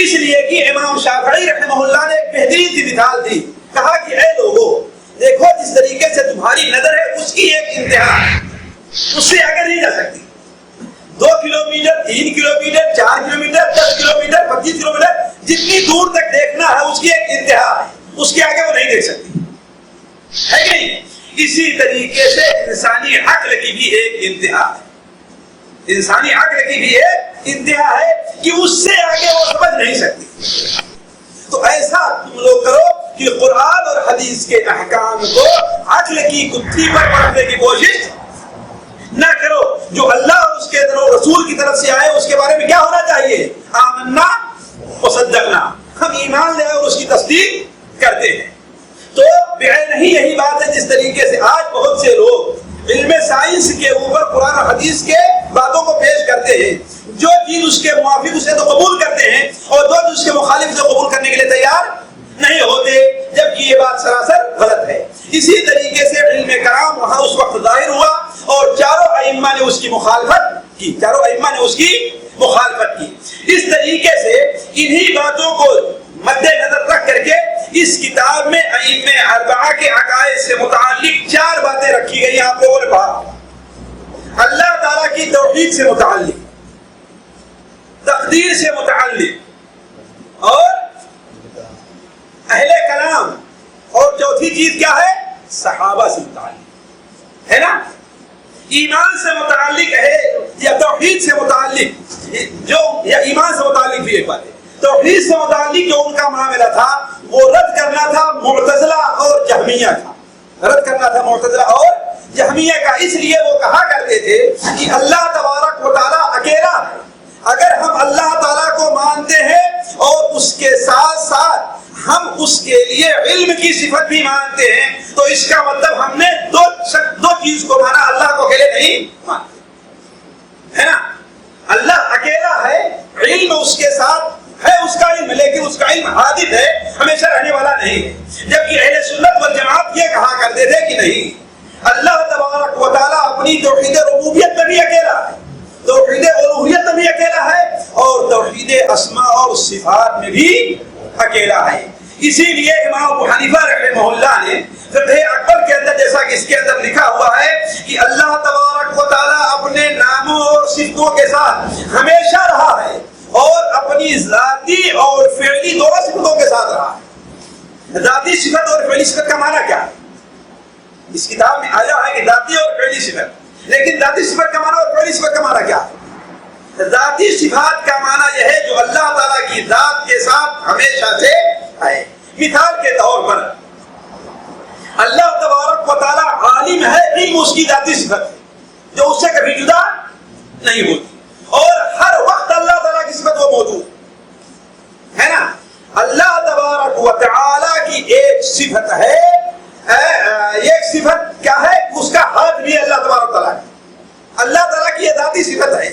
اس لیے کہ امام شافعی رحمہ اللہ نے ایک بہترین سی مثال دی، کہا کہ اے لوگو دیکھو جس طریقے سے تمہاری نظر ہے اس کی ایک انتہا ہے، اس سے آگے نہیں جا سکتی۔ 2 kilometre, 3 kilometre, 4 kilometre, 10 kilometre, 25 kilometre, جتنی دور تک دیکھنا ہے اس کی ایک انتہا ہے، اس کے آگے وہ نہیں دیکھ سکتی، ہے کہ نہیں؟ اسی طریقے سے انسانی عقل کی بھی ایک انتہا ہے، انسانی عقل کی بھی ایک انتہا ہے کہ اس سے آگے وہ سمجھ نہیں سکتی۔ تو ایسا تم لوگ کرو کہ قرآن اور حدیث کے احکام کو عقل کی گتھی پر پڑھنے کی کوشش نہ کرو۔ جو اللہ اور اس کے رسول کی طرف سے آئے اس کے بارے میں کیا ہونا چاہیے؟ آمنا وصدقنا، ہم ایمان لے اور اس کی تصدیق کرتے ہیں۔ تو نہیں یہی بات ہے جس طریقے سے آج بہت سے لوگ علم سائنس کے اوپر قرآن اور حدیث کے باتوں کو پیش کرتے ہیں، جو چیز اس کے موافق اسے تو قبول کرتے ہیں، اور جو چیز اس کے مخالف اسے قبول کرنے کے لیے تیار نہیں ہوتے، جبکہ یہ بات سراسر غلط ہے۔ اسی طریقے سے علم کلام وہاں اس وقت ظاہر ہوا اور چاروں ائمہ نے اس کی مخالفت کی، چاروں ائمہ نے اس کی مخالفت کی۔ اس طریقے سے انہی باتوں کو مد نظر رکھ کر کے اس کتاب میں ائمہ اربعہ کے عقائد سے متعلق 4 باتیں رکھی گئی، آپ لوگوں نے پڑھا۔ اللہ تعالیٰ کی توحید سے متعلق، تقدیر سے متعلق، اور اہل کلام، اور چوتھی چیز کیا ہے؟ صحابہ سے متعلق ہے نا. ایمان سے متعلق ہے یا توحید سے متعلق، جو یا ایمان سے متعلق بھی ایک بات ہے. توحید سے متعلق جو ان کا معاملہ تھا وہ رد کرنا تھا معتزلہ اور جہمیہ کا، رد کرنا تھا معتزلہ اور جہمیہ کا. اس لیے وہ کہا کرتے تھے کہ اللہ تبارک و تعالیٰ اکیلا ہے. اگر ہم اللہ تعالیٰ کو مانتے ہیں اور اس کے ساتھ ساتھ ہم اس کے لیے علم کی صفت بھی مانتے ہیں تو اس کا مطلب ہم نے دو چیز کو مانا، اللہ کو اکیلے نہیں مانتے، ہے نا. اللہ اکیلا ہے، علم اس کے ساتھ ہے اس کا علم، لیکن اس کا علم حادث ہے، ہمیشہ رہنے والا نہیں ہے. جبکہ اہل سنت والجماعت یہ کہا کرتے تھے کہ نہیں، اللہ تبارک و تعالیٰ اپنی توحید ربوبیت میں بھی اکیلا ہے، توحید الوہیت میں بھی اکیلا ہے، اور توحید اسماء اور صفات میں بھی اکیلا ہے. اسی لیے امام ابو حنیفہ رحمہ اللہ نے فقہ اکبر کے اندر، جیسا کہ اس کے اندر لکھا ہوا ہے کہ اللہ تبارک و تعالیٰ اپنے ناموں اور صفتوں کے ساتھ ہمیشہ رہا ہے اور اپنی ذاتی اور فعلی دونوں صفتوں کے ساتھ رہا ہے. ذاتی صفت اور فعلی صفت کا معنی کیا ہے؟ اس کتاب میں آیا ہے کہ ذاتی اور فعلی صفت، لیکن ذاتی صفت کا معنی اور فعلی صفت کا معنی کیا ہے؟ ذاتی صفات کا معنی یہ ہے جو اللہ تعالیٰ کی ذات کے ساتھ ہمیشہ سے ہے. مثال کے طور پر اللہ تبارک و تعالیٰ عالم ہے، علم اس کی ذاتی صفت ہے جو اس سے کبھی جدا نہیں ہوتی، اور ہر وقت اللہ تعالیٰ کی صفت وہ موجود ہے نا. اللہ تبارک و تعالیٰ کی ایک صفت ہے، ایک صفت کیا ہے؟ اس کا ہاتھ بھی اللہ تبارک تعالیٰ ہے. اللہ تعالیٰ کی یہ ذاتی صفت ہے.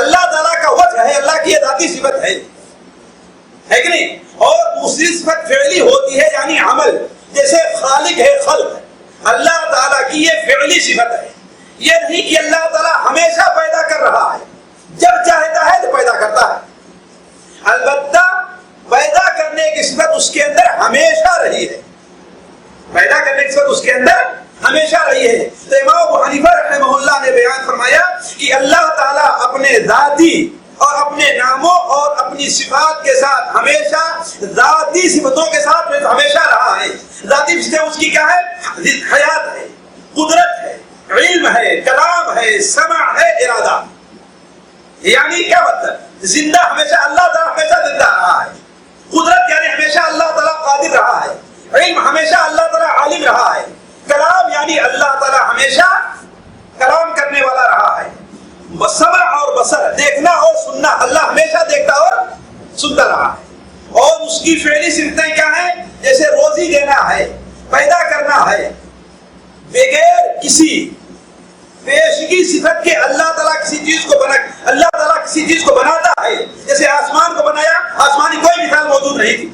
اللہ تعالیٰ کا وجہ ہے، اللہ کی یہ ذاتی صفت ہے کہ نہیں. اور دوسری صفت فعلی ہوتی ہے، یعنی عمل، جیسے خالق ہے، خلق ہے. اللہ تعالیٰ کی یہ فعلی صفت ہے. یہ نہیں کہ اللہ تعالیٰ ہمیشہ پیدا کر رہا ہے، جب چاہتا ہے تو پیدا کرتا ہے. البتہ پیدا کرنے کی صفت اس کے اندر ہمیشہ رہی ہے، پیدا کرنے کی صفت اس کے اندر ہمیشہ رہی ہے. تو امام ابو حنیفہ رحمہ اللہ نے بیان فرمایا کہ اللہ تعالیٰ اپنے ذاتی اور اپنے ناموں اور اپنی صفات کے ساتھ ہمیشہ، ذاتی صفتوں کے ساتھ ہمیشہ رہا ہے. ذاتی صفتیں اس کی کیا ہے؟ حیات ہے، قدرت ہے، علم ہے، کلام ہے، سمع ہے، ارادہ. یعنی کیا مطلب؟ زندہ، ہمیشہ اللہ تعالیٰ ہمیشہ زندہ رہا ہے. قدرت یعنی ہمیشہ اللہ تعالیٰ قادر رہا ہے. علم ہمیشہ اللہ تعالیٰ عالم رہا ہے. کلام یعنی اللہ تعالیٰ ہمیشہ کلام کرنے والا رہا ہے. سمع اور بصر، دیکھنا اور سننا، اللہ ہمیشہ دیکھتا اور سنتا رہا ہے. اور اس کی فعلی صفتیں کیا ہیں؟ جیسے روزی دینا ہے، پیدا کرنا ہے، بغیر کسی پیشگی صفت کے اللہ تعالیٰ کسی چیز کو بناتا ہے. جیسے آسمان کو بنایا، آسمان کی کوئی مثال موجود نہیں تھی.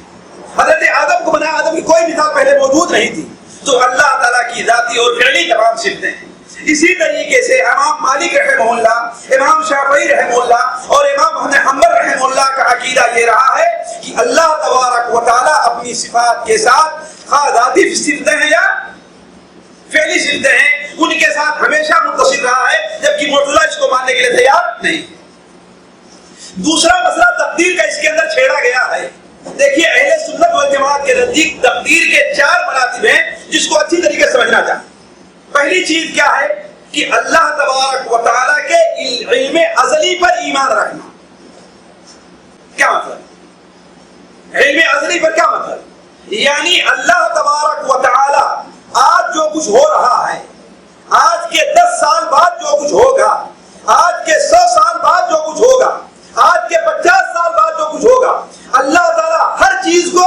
حضرت آدم کو بنایا، آدم کی کوئی مثال پہلے موجود نہیں تھی. تو اللہ تعالیٰ کی ذاتی اور فعلی تمام صفتیں ہیں. اسی طریقے سے امام مالک رحمہ اللہ، امام شافعی رحمہ اللہ اور امام احمد حنبل رحمہ اللہ کا عقیدہ یہ رہا ہے کہ اللہ تبارک و تعالیٰ اپنی صفات کے ساتھ، خواہ ذاتی صفتیں ہیں یا فعلی صفتیں ہیں، ان کے ساتھ ہمیشہ متصل رہا ہے. جبکہ معتزلہ اس کو ماننے کے لیے تیار نہیں. دوسرا مسئلہ تقدیر کا اس کے اندر چھیڑا گیا ہے. دیکھیے، اہل سنت والجماعت کے نزدیک تقدیر کے 4 مراتب ہیں جس کو اچھی طریقے سے سمجھنا چاہیے. پہلی چیز کیا ہے کہ اللہ تبارک و تعالیٰ کے علم ازلی پر ایمان رکھنا. کیا مطلب؟ علم ازلی پر کیا مطلب؟ یعنی اللہ تبارک و تعالیٰ آج جو کچھ ہو رہا ہے، آج کے 10 سال بعد جو کچھ ہوگا، آج کے 100 سال بعد جو کچھ ہوگا، آج کے 50 سال بعد جو کچھ ہوگا، اللہ تعالیٰ ہر چیز کو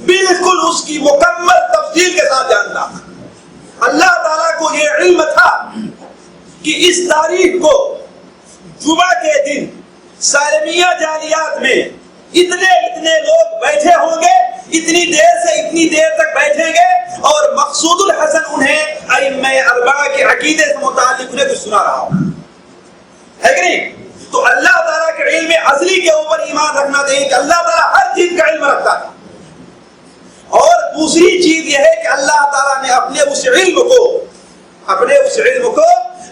بالکل اس کی مکمل تفصیل کے ساتھ جانتا. اللہ تعالیٰ کو یہ علم تھا کہ اس تاریخ کو جمعہ کے دن سالمیہ جالیات میں اتنے لوگ بیٹھے ہوں گے، اتنی دیر سے اتنی دیر تک بیٹھیں گے، اور مقصود الحسن انہیں ائمہ اربعہ کے عقیدے سے متعلق انہیں کچھ سنا رہا ہوگا، ہے کہ نہیں؟ تو اللہ تعالیٰ کے علم ازلی کے اوپر ایمان رکھنا چاہیے کہ اللہ تعالیٰ ہر چیز کا علم رکھتا تھا. اور دوسری چیز یہ ہے کہ اللہ تعالیٰ نے اپنے اس علم کو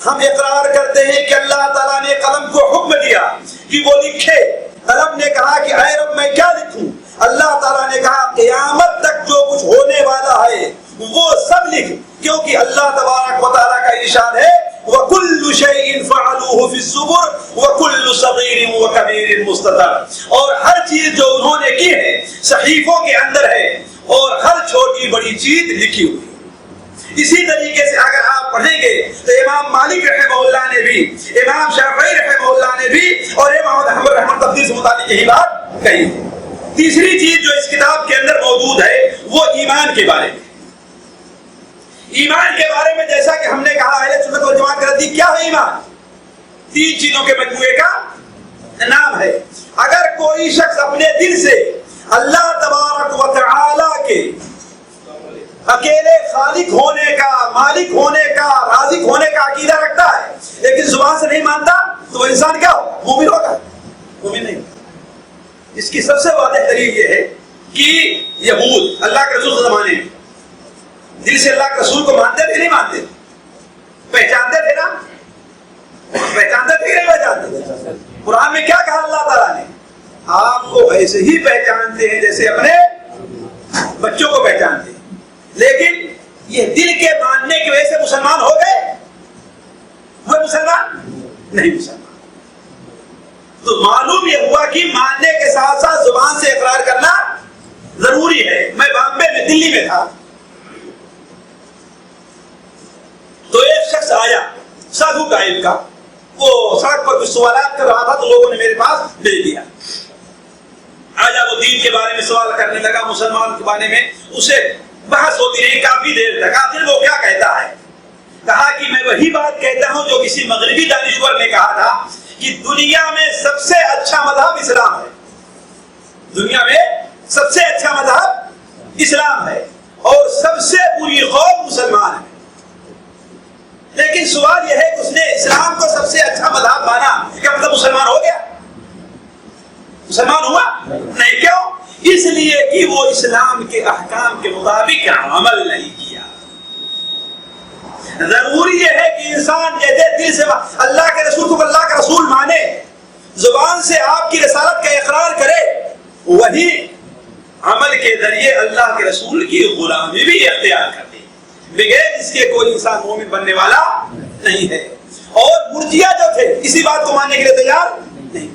ہم اقرار کرتے ہیں کہ اللہ تعالیٰ نے قلم کو حکم دیا کہ وہ لکھے. قلم نے کہا کہ اے رب میں کیا لکھوں؟ اللہ تعالیٰ نے کہا قیامت تک جو کچھ ہونے والا ہے وہ سب لکھ، کیونکہ اللہ تبارک و تعالیٰ کا ارشاد ہے وَكُلُّ شَيْءٍ فَعَلُوهُ فِي الزُّبُرِ وَكُلُّ صَغِيرٍ وَكَبِيرٍ مُسْتَطَرٍ، اور ہر چیز جو انہوں نے کی ہے صحیفوں کے اندر ہے، اور ہر چھوٹی بڑی چیز لکھی ہوئی. اسی طریقے سے اگر آپ پڑھیں گے تو امام مالک رحمہ اللہ نے بھی، امام شافعی رحمہ اللہ نے بھی، اور امام احمد رحمہ تفسیر سے متعلق یہی بات کہی ہے. تیسری چیز جو اس کتاب کے اندر موجود ہے وہ ایمان کے بارے میں. ایمان کے بارے میں جیسا کہ ہم نے کہا اہل سنت والجماعت کا نزدیک کیا ہے ایمان؟ 3 چیزوں کے مجموعے کا نام ہے. اگر کوئی شخص اپنے دل سے اللہ تبارک و تعالی کے اکیلے خالق ہونے کا، مالک ہونے کا، رازق ہونے کا عقیدہ رکھتا ہے لیکن زبان سے نہیں مانتا تو وہ انسان کیا ہو؟ مومن ہوگا؟ مومن نہیں. اس کی سب سے واضح دلیل یہ ہے کہ یہود اللہ کے رسول کے زمانے میں دل سے اللہ کے رسول کو مانتے تھے نہیں مانتے؟ پہچانتے تھے نا؟ پہچانتے تھے کہ نہیں پہچانتے؟ قرآن میں کیا کہا اللہ تعالیٰ نے؟ آپ کو ایسے ہی پہچانتے ہیں جیسے اپنے بچوں کو پہچانتے ہیں. لیکن یہ دل کے ماننے کی وجہ سے مسلمان ہو گئے؟ وہ مسلمان نہیں مسلمان. تو معلوم یہ ہوا کہ ماننے کے ساتھ ساتھ زبان سے اقرار کرنا ضروری ہے. میں بامبے میں، دلی میں تھا، تو ایک شخص آیا سادھو ٹائپ کا، وہ سڑک پر کچھ سوالات کر رہا تھا تو لوگوں نے میرے پاس بھیج دیا. آیا وہ دین کے بارے میں سوال کرنے لگا، مسلمان کے بارے میں اسے بحث ہوتی رہی کافی دیر تک. آخر وہ کیا کہتا ہے؟ کہا کہ میں وہی بات کہتا ہوں جو کسی مغربی دانشور نے کہا تھا کہ دنیا میں سب سے اچھا مذہب اسلام ہے. دنیا میں سب سے اچھا مذہب اسلام ہے اور سب سے بری قوم مسلمان ہے. لیکن سوال یہ ہے کہ اس نے اسلام کو سب سے اچھا مذہب مانا، کیا مطلب مسلمان ہو گیا؟ مسلمان ہوا نہیں. کیوں؟ اس لیے کہ وہ اسلام کے احکام کے مطابق عمل نہیں کیا. ضروری یہ ہے کہ انسان جیسے دل سے اللہ کے رسول کو اللہ کا رسول مانے، زبان سے آپ کی رسالت کا اقرار کرے، وہی عمل کے ذریعے اللہ کے رسول کی غلامی بھی اختیار کرے. بغیر اس کے کوئی انسان مومن بننے والا نہیں ہے. اور مرجیہ جو تھے اسی بات کو ماننے کے لیے تیار نہیں.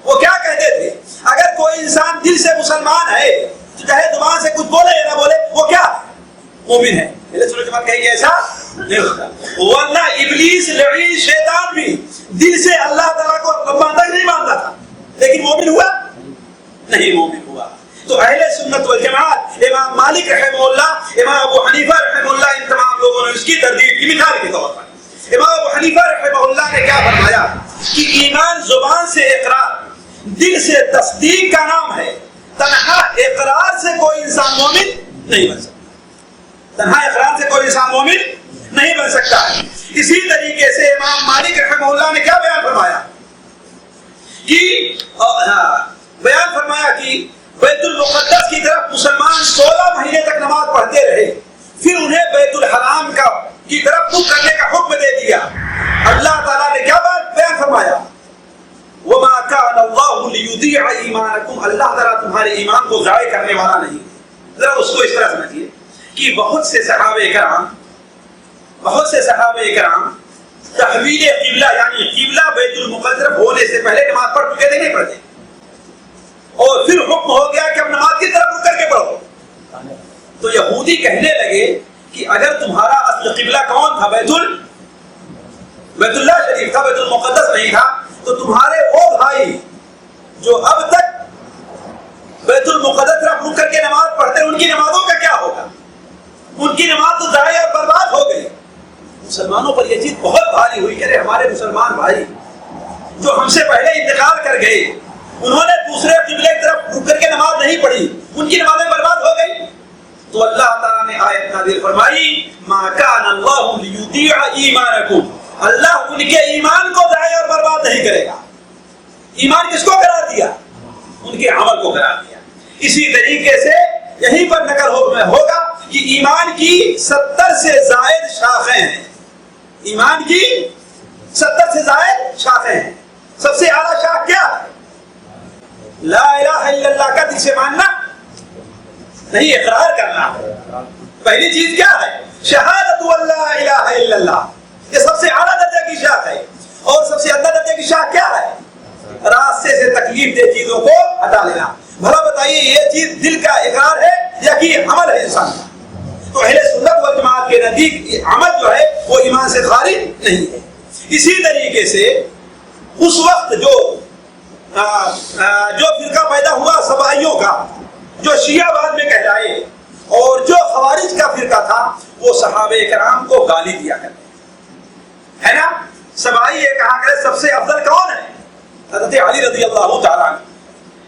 وہ کیا کہتے تھے؟ اگر کوئی انسان دل سے مسلمان ہے تو چاہے زبان سے کچھ بولے یا نہ بولے وہ کیا مومن ہے. جماعت کہے گی ایسا نہیں ہوتا. ورنہ ابلیس لعین شیطان بھی دل سے اللہ تعالیٰ کو مانتا ہی نہیں مانتا تھا لیکن مومن ہوا نہیں، مومن ہوا. تو اہل سنت والجماعت، امام مالک رحمہ اللہ، امام ابو حنیفہ رحمہ اللہ، ان تمام لوگوں نے اس کی تردید کی. مثال کے طور پر امام ابو حنیفہ رحمہ اللہ نے کیا فرمایا کہ ایمان زبان سے اقرار، دل سے تصدیق کا نام ہے. تنہا اقرار سے کوئی انسان مومن نہیں بن سکتا. تنہا اقرار سے کوئی انسان مومن نہیں بن سکتا ہے. اسی طریقے سے امام مالک رحمہ اللہ نے کیا بیان فرمایا کہ بیت المقدس کی طرف مسلمان 16 مہینے تک نماز پڑھتے رہے، پھر انہیں بیت الحرام کی طرف رخ کرنے کا حکم دے دیا. اللہ تعالیٰ نے کیا بات بیان فرمایا؟ وَمَا كَانَ اللَّهُ لِيُضِيعَ إِيمَانَكُمْ، اللہ تعالیٰ تمہارے ایمان کو ضائع کرنے والا نہیں. ذرا اس کو اس طرح سمجھیے کہ بہت سے صحابہ کرام تحویل قبلہ یعنی قبلہ بیت المقدس ہونے سے پہلے نماز پڑھ چکے تھے نہیں پڑھتے، اور پھر حکم ہو گیا کہ اب نماز کی طرف رک کر کے پڑھو. تو یہودی کہنے لگے کہ اگر تمہارا اصل قبلہ کون تھا؟ بیت اللہ شریف تھا، بیت المقدس نہیں تھا، تو تمہارے وہ بھائی جو اب تک بیت المقدس طرف رک کر کے نماز پڑھتے ہیں ان کی نمازوں کا کیا ہوگا؟ ان کی نماز تو ضائع اور برباد ہو گئی. مسلمانوں پر یہ چیز بہت بھاری ہوئی کہ ہمارے مسلمان بھائی جو ہم سے پہلے انتقال کر گئے انہوں نے دوسرے قبلے کی طرف رک کر کے نماز نہیں پڑھی، ان کی نمازیں برباد ہو گئی. تو اللہ تعالیٰ نے آیت نازل فرمائی ما کان اللہ لیضیع ایمانکم، اللہ ان کے ایمان کو ضائع اور برباد نہیں کرے گا. ایمان کس کو قرار دیا؟ ان کے عمل کو قرار دیا. اسی طریقے سے یہیں پر نقل ہوگا کہ ایمان کی 70 سے زائد شاخیں ہیں. ایمان کی 70 سے زائد شاخیں ہیں. سب سے اعلیٰ شاخ کیا ہے؟ لا الہ الا اللہ کا دل سے ماننا نہیں، اقرار کرنا. پہلی چیز کیا ہے؟ شہادت اللہ الہ الا اللہ. یہ سب سے اعلیٰ درجے کی شاخ ہے. اور سب سے ادنا درجے کی شاخ کیا ہے؟ راستے سے تکلیف دہ چیزوں کو ہٹا لینا. بھلا بتائیے یہ چیز دل کا اقرار ہے یا کہ عمل ہے انسان کا؟ تو اہل سنت والجماعت کے نزدیک عمل جو ہے وہ ایمان سے خارج نہیں ہے. اسی طریقے سے اس وقت جو فرقہ پیدا ہوا سبائیوں کا، جو شیعہ بعد میں کہلائے، اور جو خوارج کا فرقہ تھا وہ صحابہ کرام کو گالی دیا کرتے ہے نا. سبائی یہ کہا کرے سب سے افضل کون ہے؟ حضرت علی رضی اللہ تعالیٰ عنہ.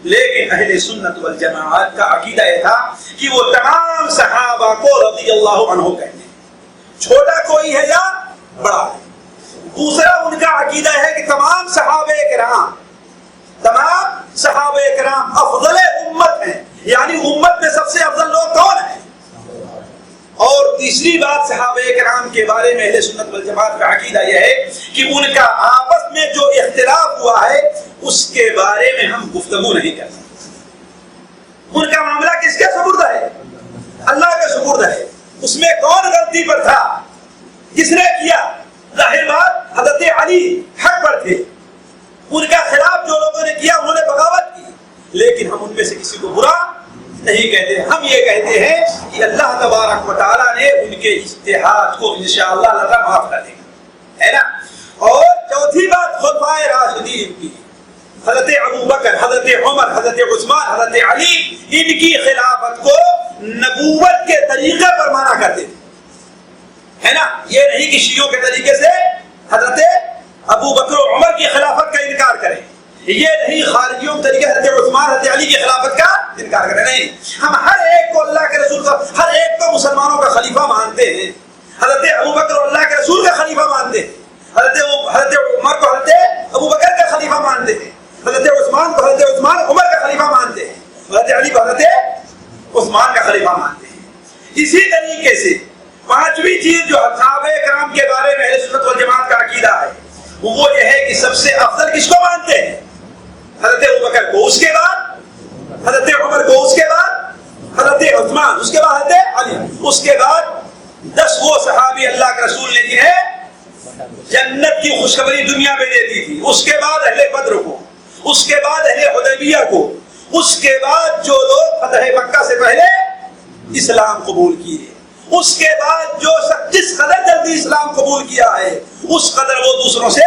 لیکن اہل سنت والجماعت کا عقیدہ یہ تھا کہ وہ تمام صحابہ کو رضی اللہ عنہ کہتے ہیں، چھوٹا کوئی ہے یا بڑا ہے. دوسرا ان کا عقیدہ ہے کہ تمام صحابہ کرام افضل امت ہیں، یعنی امت میں سب سے افضل لوگ کون ہیں. اور تیسری بات صحابہ کرام کے بارے میں اہل سنت والجماعت کا عقیدہ یہ ہے کہ ان کا آپس میں جو اختلاف ہوا ہے اس کے بارے میں ہم گفتگو نہیں کر سکتے. ان کا معاملہ کس کے سپرد ہے؟ اللہ کے سپرد ہے. اس میں کون غلطی پر تھا، کس نے کیا؟ ظاہر بات حضرت علی حق پر تھے. ان کا خلاف جو لوگوں نے کیا انہوں نے بغاوت کی، لیکن ہم ان میں سے کسی کو برا نہیں کہتے. ہم یہ کہتے ہیں کہ اللہ تبارک و تعالیٰ نے ان کے اجتہاد کو انشاءاللہ اللہ تعالیٰ معاف کر دے گا، ہے نا. اور چوتھی بات خلفائے راشدین کی، حضرت ابو بکر، حضرت عمر، حضرت عثمان، حضرت علی، ان کی خلافت کو نبوت کے طریقے پر مانا کرتے تھے، ہے نا. یہ نہیں کہ شیعوں کے طریقے سے حضرت ابو بکر و عمر کی خلافت کا انکار کریں، یہ نہیں خارجیوں کے طریقے حضرت عثمان، حضرت علی کی خلافت کا انکار کریں. نہیں، ہم ہر ایک کو اللہ کے رسول کا، ہر ایک کو مسلمانوں کا خلیفہ مانتے ہیں. حضرت ابو بکر اللہ کے رسول کا خلیفہ مانتے ہیں، حضرت عمر کو حضرت ابو بکر کا خلیفہ مانتے ہیں، حضرت عثمان کو حضرت عثمان عمر کا خلیفہ مانتے ہیں، حضرت علی کو حضرت عثمان کا خلیفہ مانتے ہیں. اسی طریقے سے پانچویں چیز جو صحابہ کرام کے بارے میں اہل سنت والجماعت کا عقیدہ ہے وہ یہ ہے کہ سب سے افضل کس کو مانتے ہیں؟ حضرت ابوبکر کو، اس کے بعد حضرت عمر کو، اس کے بعد حضرت عثمان، اس کے بعد حضرت علی، اس کے بعد 10 وہ صحابی اللہ کے رسول نے جنہیں جنت کی خوشخبری دنیا میں دے دی تھی. اس کے بعد اہل بدر کو، اس کے بعد اہل حدیبیہ کو، اس کے بعد جو لوگ فتح مکہ سے پہلے اسلام قبول کیے، اس کے بعد جو جس قدر جلدی اسلام قبول کیا ہے اس قدر وہ دوسروں سے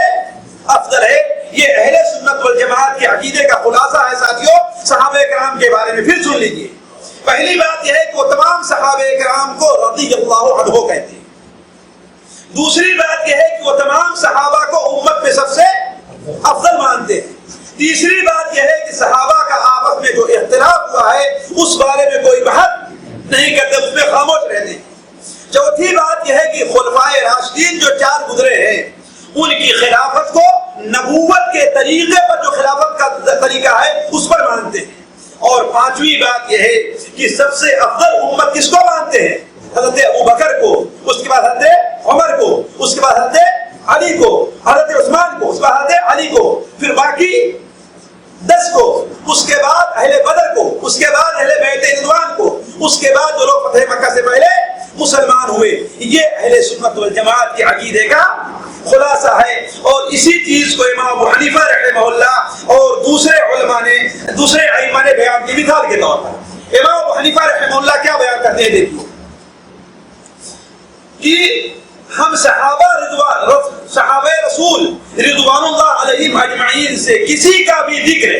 افضل ہے. یہ اہل سنت والجماعت کے عقیدے کا خلاصہ ہے ساتھیوں صحابہ کرام کے بارے میں. پھر سن لیجئے، پہلی بات یہ ہے کہ وہ تمام صحابہ کرام کو رضی اللہ عنہ کہتے ہیں. دوسری بات یہ ہے کہ وہ تمام صحابہ کو امت میں سب سے افضل مانتے ہیں. تیسری بات یہ ہے کہ صحابہ کا آپس میں جو اختلاف ہوا ہے اس بارے میں کوئی بحث نہیں کرتے، اس میں خاموش رہتے ہیں. چوتھی بات یہ ہے کہ خلفائے راشدین جو 4 گزرے ہیں ان کی خلافت کو نبوت کے طریقے پر، جو خلافت کا طریقہ ہے اس پر مانتے ہیں. اور پانچویں بات یہ ہے کہ سب سے افضل امت کس کو مانتے ہیں؟ حضرت ابوبکر کو، اس کے بعد حضرت عمر کو، اس کے بعد حضرت علی کو، حضرت عثمان کو، اس کے بعد حضرت علی کو، پھر باقی 10 کو، اس کے بعد اہل بدر کو، اس کے بعد اہل بیت رضوان کو، اس کے بعد جو لوگ فتح مکہ سے پہلے مسلمان ہوئے. یہ اہل سنت والجماعت کے عقیدے کا خلاصہ ہے. اور اسی چیز کو امام ابو حنیفہ رحمہ اللہ اور دوسرے ائمہ نے بیان کی مثال کے طور پر. امام ابو حنیفہ رحمہ اللہ کیا بیان کرتے ہیں؟ دیکھیے کہ ہم صحابہ رسول رضوان اللہ علیہم اجمعین سے کسی کا بھی ذکر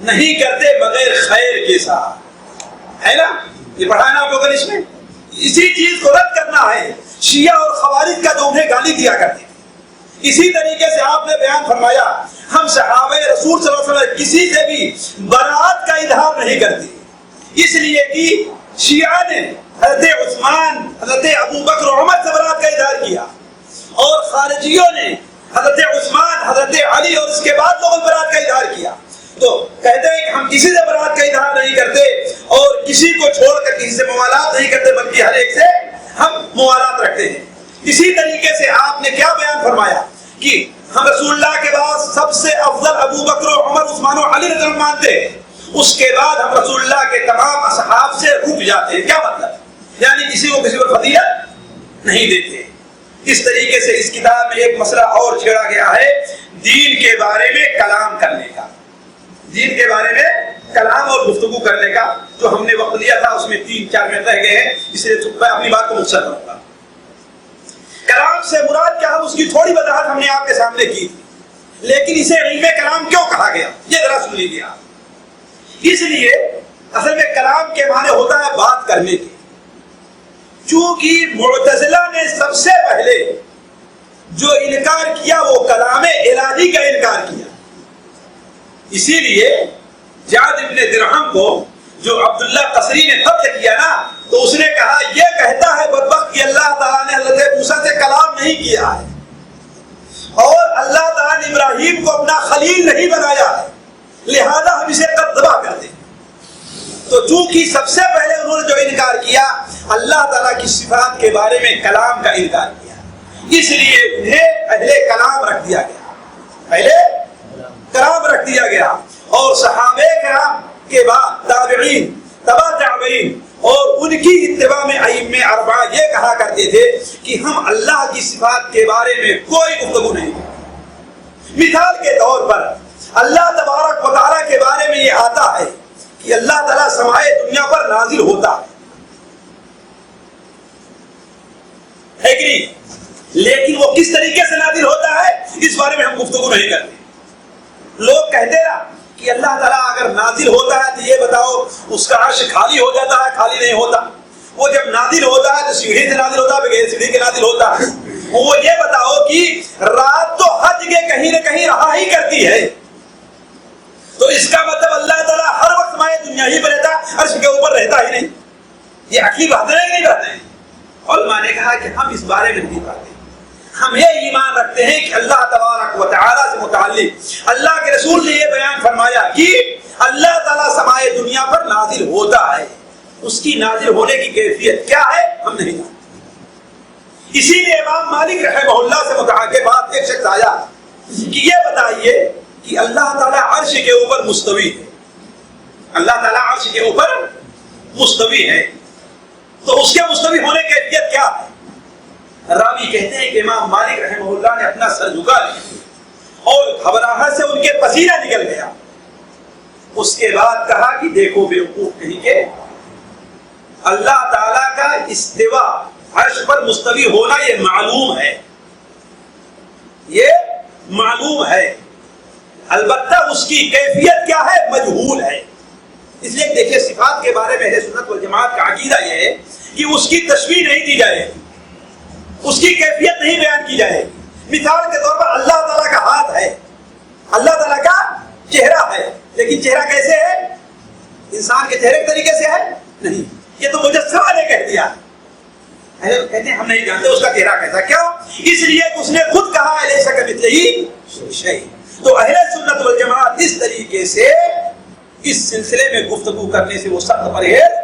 نہیں کرتے مگر خیر کے ساتھ، ہے نا. یہ پڑھانا آپ لوگوں نے، اس میں اسی چیز کو رد کرنا ہے شیعہ اور خوارج کا جو انہیں گالی دیا کرتے. اسی طریقے سے آپ نے بیان فرمایا ہم صحابہ رسول صلی اللہ علیہ وسلم کسی سے بھی برات کا اظہار نہیں کرتے، اس لیے کہ شیعہ نے حضرت عثمان، حضرت ابو بکر و عمر سے برات کا اظہار کیا، اور خارجیوں نے حضرت عثمان، حضرت علی اور اس کے بعد لوگوں برات کا اظہار کیا. تو کہتے ہیں کہ ہم کسی سے برات کا اظہار نہیں کرتے اور کسی کو چھوڑ کر کسی سے موالات نہیں کرتے، بلکہ ہر ایک سے ہم موالات رکھتے ہیں. اسی طریقے سے آپ نے کیا بیان فرمایا کہ ہم رسول اللہ کے بعد سب سے افضل ابو بکر و عمر عثمان و علی رضی اللہ عنہ مانتے ہیں، اس کے بعد ہم رسول اللہ کے تمام اصحاب سے رک جاتے ہیں. کیا مطلب؟ یعنی کسی کو کسی پر فضیلت نہیں دیتے. اس طریقے سے اس کتاب میں ایک مسئلہ اور چھیڑا گیا ہے دین کے بارے میں کلام کرنے کا. دین کے بارے میں کلام اور گفتگو کرنے کا جو ہم نے وقت لیا تھا اس میں 3-4 منٹ رہ گئے ہیں، اس لیے میں اپنی بات کو مختصر کروں گا. کلام سے مراد کیا ہے اس کی تھوڑی وضاحت ہم نے آپ کے سامنے کی تھی، لیکن اسے علم کلام کیوں کہا گیا یہ ذرا سن لیجیے آپ. اس لیے اصل میں کلام کے معنی ہوتا ہے بات کرنے کے. چونکہ معتزلہ نے سب سے پہلے جو انکار کیا وہ کلام الہی کا انکار کیا. اسی لیے جعد ابن درہم کو جو عبداللہ قصری نے قتل کیا نا، تو اس نے کہا یہ کہتا ہے بدبخت کہ اللہ تعالیٰ نے حضرت موسیٰ سے کلام نہیں کیا ہے اور اللہ تعالیٰ نے ابراہیم کو اپنا خلیل نہیں بنایا ہے، لہذا ہم اسے قتل کر دیں. تو چونکہ سب سے پہلے انہوں نے جو انکار کیا اللہ تعالیٰ کی صفات کے بارے میں کلام کا انکار کیا، اس لیے انہیں اہل کلام رکھ دیا گیا، پہلے کلام رکھ دیا گیا. اور صحابہ کرام کے بعد تابعین، تبع تابعین اور ان کی اتباع میں ائمہ اربعہ یہ کہا کرتے تھے کہ ہم اللہ کی صفات کے بارے میں کوئی گفتگو نہیں. مثال کے طور پر اللہ تبارک و تعالیٰ کے بارے میں یہ آتا ہے کہ اللہ تعالیٰ سمائے دنیا پر نازل ہوتا ہے کہ نہیں، لیکن وہ کس طریقے سے نازل ہوتا ہے اس بارے میں ہم گفتگو نہیں کرتے. لوگ کہتے نا کہ اللہ تعالیٰ اگر نازل ہوتا ہے تو یہ بتاؤ اس کا عرش خالی ہو جاتا ہے؟ خالی نہیں ہوتا. وہ جب نازل ہوتا ہے تو سیڑھی سے نازل ہوتا ہے بغیر سیڑھی کے نازل ہوتا ہے. وہ یہ بتاؤ کہ رات تو ہر جگہ کہیں نہ کہیں رہا ہی کرتی ہے، تو اس کا مطلب اللہ تعالیٰ ہر وقت مائے دنیا ہی پر رہتا ہے، عرش کے اوپر رہتا ہی نہیں. یہ عقلی باتیں نہیں باتیں ہیں. علماء نے کہا کہ ہم اس بارے میں نہیں باتیں، ہم یہ ایمان رکھتے ہیں کہ اللہ تبارک و تعالیٰ سے متعلق اللہ کے رسول نے یہ بیان فرمایا کہ اللہ تعالیٰ سمائے دنیا پر نازل ہوتا ہے. اس کی نازل ہونے کی کیفیت کیا ہے ہم نہیں جانتے. اسی لیے امام مالک رحمہ اللہ سے متعلق کے بعد ایک شخص آیا کہ یہ بتائیے کہ اللہ تعالیٰ عرش کے اوپر مستوی ہے، اللہ تعالیٰ عرش کے اوپر مستوی ہے، تو اس کے مستوی ہونے کی کیفیت کیا ہے؟ راوی کہتے ہیں کہ امام مالک رحمہ اللہ نے اپنا سر جھکا لیا اور گھبراہٹ سے ان کے پسینہ نکل گیا. اس کے بعد کہا کہ دیکھو بیوقوف کہیں کہ اللہ تعالیٰ کا استوا عرش پر مستوی ہونا یہ معلوم ہے، یہ معلوم ہے، البتہ اس کی کیفیت کیا ہے مجہول ہے. اس لیے دیکھیے صفات کے بارے میں اہل سنت والجماعت کا عقیدہ یہ ہے کہ اس کی تشبیہ نہیں دی جائے، اس کی کیفیت نہیں بیان کی جائے. مثال کے طور پر اللہ تعالیٰ کا ہاتھ ہے، اللہ تعالیٰ کا چہرہ ہے، لیکن چہرہ کیسے ہے؟ انسان کے چہرے کے طریقے سے ہے نہیں، یہ تو مجسمہ نے کہہ دیا. کہتے ہیں ہم نہیں جانتے اس کا چہرہ کیسا. کیوں؟ اس لیے اس نے خود کہا الیس کمثلہ شیء. تو اہل سنت والجماعت اس طریقے سے اس سلسلے میں گفتگو کرنے سے وہ سخت پرہیز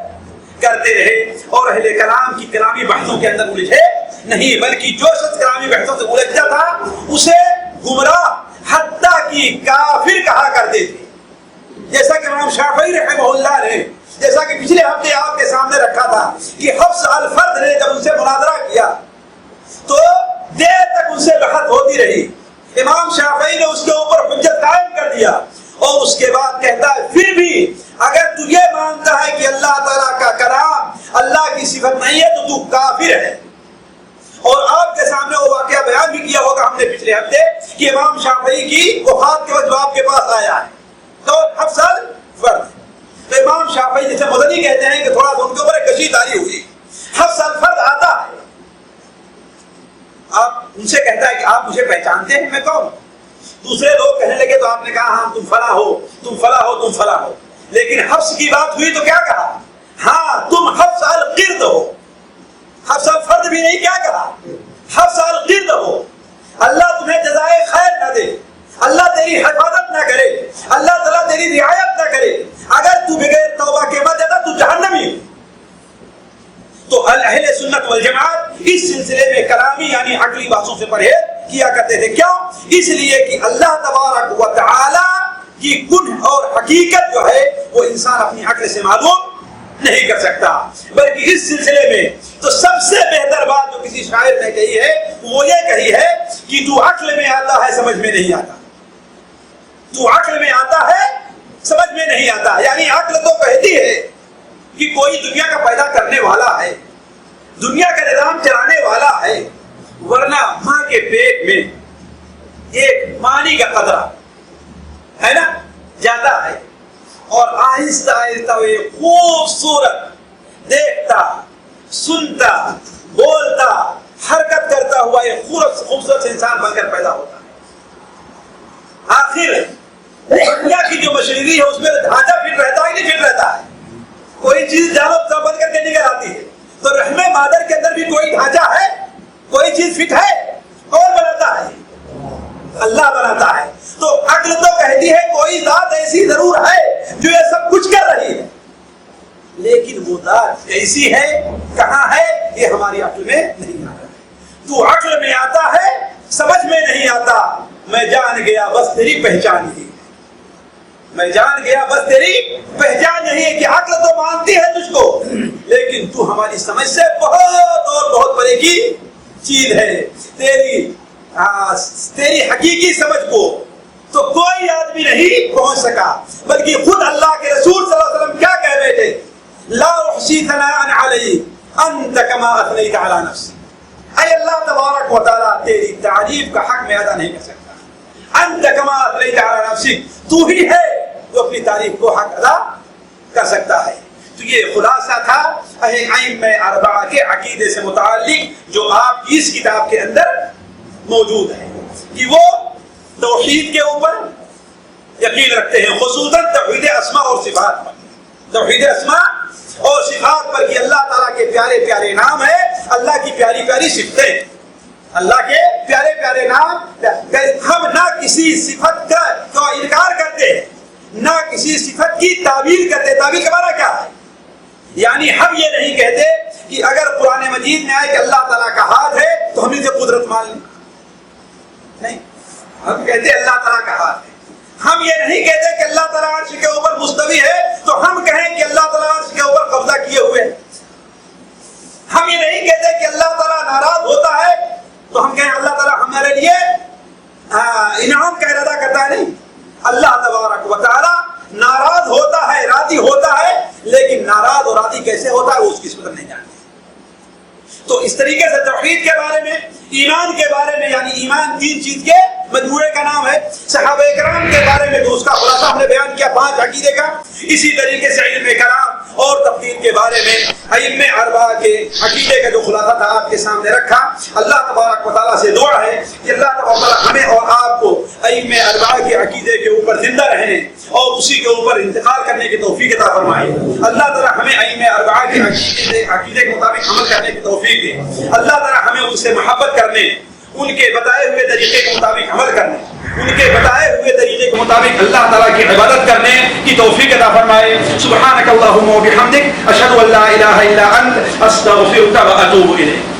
کرتے رہے اور اہل کلام کی کلامی بحثوں کے اندر الجھے نہیں، بلکہ جو شخص کلامی بحثوں سے الجھا تھا اسے گمراہ حتیٰ کہ کافر کہا کرتے تھے. جیسا کہ امام شافعی رحمہ اللہ نے، جیسا کہ پچھلے ہفتے آپ کے سامنے رکھا تھا کہ حفص الفرد نے جب ان سے مناظرہ کیا تو دیر تک ان سے بحث ہوتی رہی. امام شافعی نے اس کے اوپر حجت قائم کر دیا اور اس کے بعد کہتا ہے پھر بھی اگر تو یہ مانتا ہے کہ اللہ تعالیٰ کا کلام اللہ کی صفت نہیں ہے تو کافر ہے. اور آپ کے سامنے وہ واقعہ بیان بھی کیا ہوگا ہم نے پچھلے ہفتے کہ امام شافعی کی وفات کے وقت جو آپ کے پاس آیا ہے تو حفص الفرد، تو امام شافعی جسے مدنی کہتے ہیں کہ تھوڑا سا ان کے اوپر ایک کشیداری ہوئی. حفص الفرد آتا ہے، آپ ان سے کہتا ہے کہ آپ مجھے پہچانتے ہیں میں کون؟ دوسرے لوگ کہنے لگے تو آپ نے کہا ہاں تم فلاں ہو، تم فلاں ہو، تم فلاں ہو. لیکن حفص کی بات ہوئی تو کیا کہا؟ ہاں تم حفص القرد ہو. حفص الفرد بھی نہیں، کیا کہا؟ حفص القرد ہو. اللہ تمہیں جزائے خیر نہ دے، اللہ تیری حفاظت نہ کرے، اللہ تعالیٰ تیری رعایت نہ کرے، اگر تو بغیر توبہ کے مر جاتا تو جہنمی. تو اہل سنت والجماعت اس سلسلے میں کلامی یعنی عقلی بحثوں سے پرہیز کیا کرتے تھے. کیوں؟ اس لیے کہ اللہ تبارک و تعالی کی کنہ اور حقیقت جو ہے وہ انسان اپنی عقل سے معلوم نہیں کر سکتا. بلکہ اس سلسلے میں تو سب سے بہتر بات جو کسی شاعر نے کہی ہے وہ یہ کہی ہے کہ تو عقل میں آتا ہے سمجھ میں نہیں آتا. تو عقل میں آتا ہے سمجھ میں نہیں آتا. یعنی عقل تو کہتی ہے کہ کوئی دنیا کا پیدا کرنے والا ہے, دنیا کا نظام چلانے والا ہے, ورنہ ماں کے پیٹ میں ایک پانی کا قطرہ ہے نا جاتا ہے اور آہستہ آہستہ وہ خوبصورت دیکھتا, سنتا, بولتا, حرکت کرتا ہوا ایک خوبصورت انسان بن کر پیدا ہوتا ہے. آخر دنیا کی جو مشینری ہے اس میں ڈھانچہ فٹ رہتا ہے نہیں فٹ رہتا ہے. کوئی چیز جانب بن کر کے نکل آتی ہے تو رحم مادر کے اندر بھی کوئی ڈھانچہ ہے, کوئی چیز فٹ ہے. کون بناتا ہے؟ اللہ بناتا ہے. تو عقل تو کہتی ہے کوئی ذات ایسی ضرور ہے جو یہ سب کچھ کر رہی ہے, لیکن وہ ذات کیسی ہے, کہاں ہے, یہ ہماری عقل میں نہیں آتا. تو عقل میں آتا ہے سمجھ میں نہیں آتا. میں جان گیا بس تیری پہچان ہی, میں جان گیا بس تیری پہچان یہی ہے کہ عقل تو مانتی ہے تجھ کو, لیکن تو ہماری سمجھ سے بہت اور بہت بڑے کی چیز ہے. تیری حقیقی سمجھ کو تو کوئی آدمی نہیں پہنچ سکا. بلکہ خود اللہ کے رسول صلی اللہ علیہ وسلم کیا کہہ رہے تھے, لا احصی ثناء علیک انت کما اثنیت علی نفسی. اے اللہ تبارک و تعالیٰ تیری تعریف کا حق میں ادا نہیں کر سکتا. انت کما اثنیت علی نفسک, تو ہی ہے جو اپنی تعریف کو حق ادا کر سکتا ہے. تو یہ خلاصہ تھا ائمہ اربعہ کے عقیدے سے متعلق جو آپ کی اس کتاب کے اندر موجود ہے کہ وہ توحید کے اوپر یقین رکھتے ہیں, خصوصاً توحید اسماء اور صفات پر. توحید اسماء اور صفات پر کہ اللہ تعالیٰ کے پیارے پیارے نام ہے, اللہ کی پیاری پیاری صفتیں, اللہ کے پیارے پیارے نام. ہم نہ کسی صفت کا انکار کرتے ہیں نہ کسی صفت کی تعویل کرتے. تعویل کا معنی کیا ہے؟ یعنی ہم یہ نہیں کہتے کہ اگر قرآن مجید میں آئے کہ اللہ تعالیٰ کا ہاتھ ہے تو ہم اسے قدرت مان لیں. نہیں, ہم کہتے اللہ تعالیٰ کا ہاتھ ہے. ہم یہ نہیں کہتے کہ اللہ تعالیٰ عرش کے اوپر مستوی ہے تو ہم کہیں کہ اللہ تعالیٰ عرش کے اوپر قبضہ کیے ہوئے ہیں. ہم یہ نہیں کہتے کہ اللہ تعالیٰ ناراض ہوتا ہے تو ہم کہیں اللہ تعالیٰ ہمارے لیے انعام کا ارادہ کرتا ہے. نہیں, اللہ تبارک و تعالیٰ ناراض ہوتا ہے, راضی ہوتا ہے, لیکن ناراض اور راضی کیسے ہوتا ہے وہ اس کی صفت نہیں جانتے. تو اس طریقے سے توحید کے بارے میں, ایمان کے بارے میں, یعنی ایمان 3 چیز کے مجموعے کا نام ہے. صحابہ کرام کے بارے میں تو اس کا خلاصہ ہم نے بیان کیا 5 عقیدے کا. اسی طریقے سے علم کلام اور تقدیر کے بارے میں ائمہ اربعہ کے عقیدے کا جو خلاصہ تھا آپ کے سامنے رکھا. اللہ تبارک و تعالیٰ سے دعا ہے کہ اللہ تبارک و تعالیٰ ہمیں اور آپ کو ائمہ اربعہ کے عقیدے کے اوپر زندہ رہنے اور اسی کے اوپر انتقال کرنے کی توفیق عطا فرمائے. اللہ تعالیٰ ہمیں ائمہ اربعہ کے عقیدے کے مطابق عمل کرنے کی توفیق دے. اللہ تعالیٰ ہمیں ان سے محبت کرنے, ان کے بتائے ہوئے طریقے کے مطابق عمل کرنے, ان کے بتائے ہوئے طریقے کے مطابق اللہ تعالیٰ کی عبادت کرنے کی توفیق عطا فرمائے. سبحانک اللہم و بحمدک اشہد ان لا الہ الا انت استغفرک و اتوب الیک.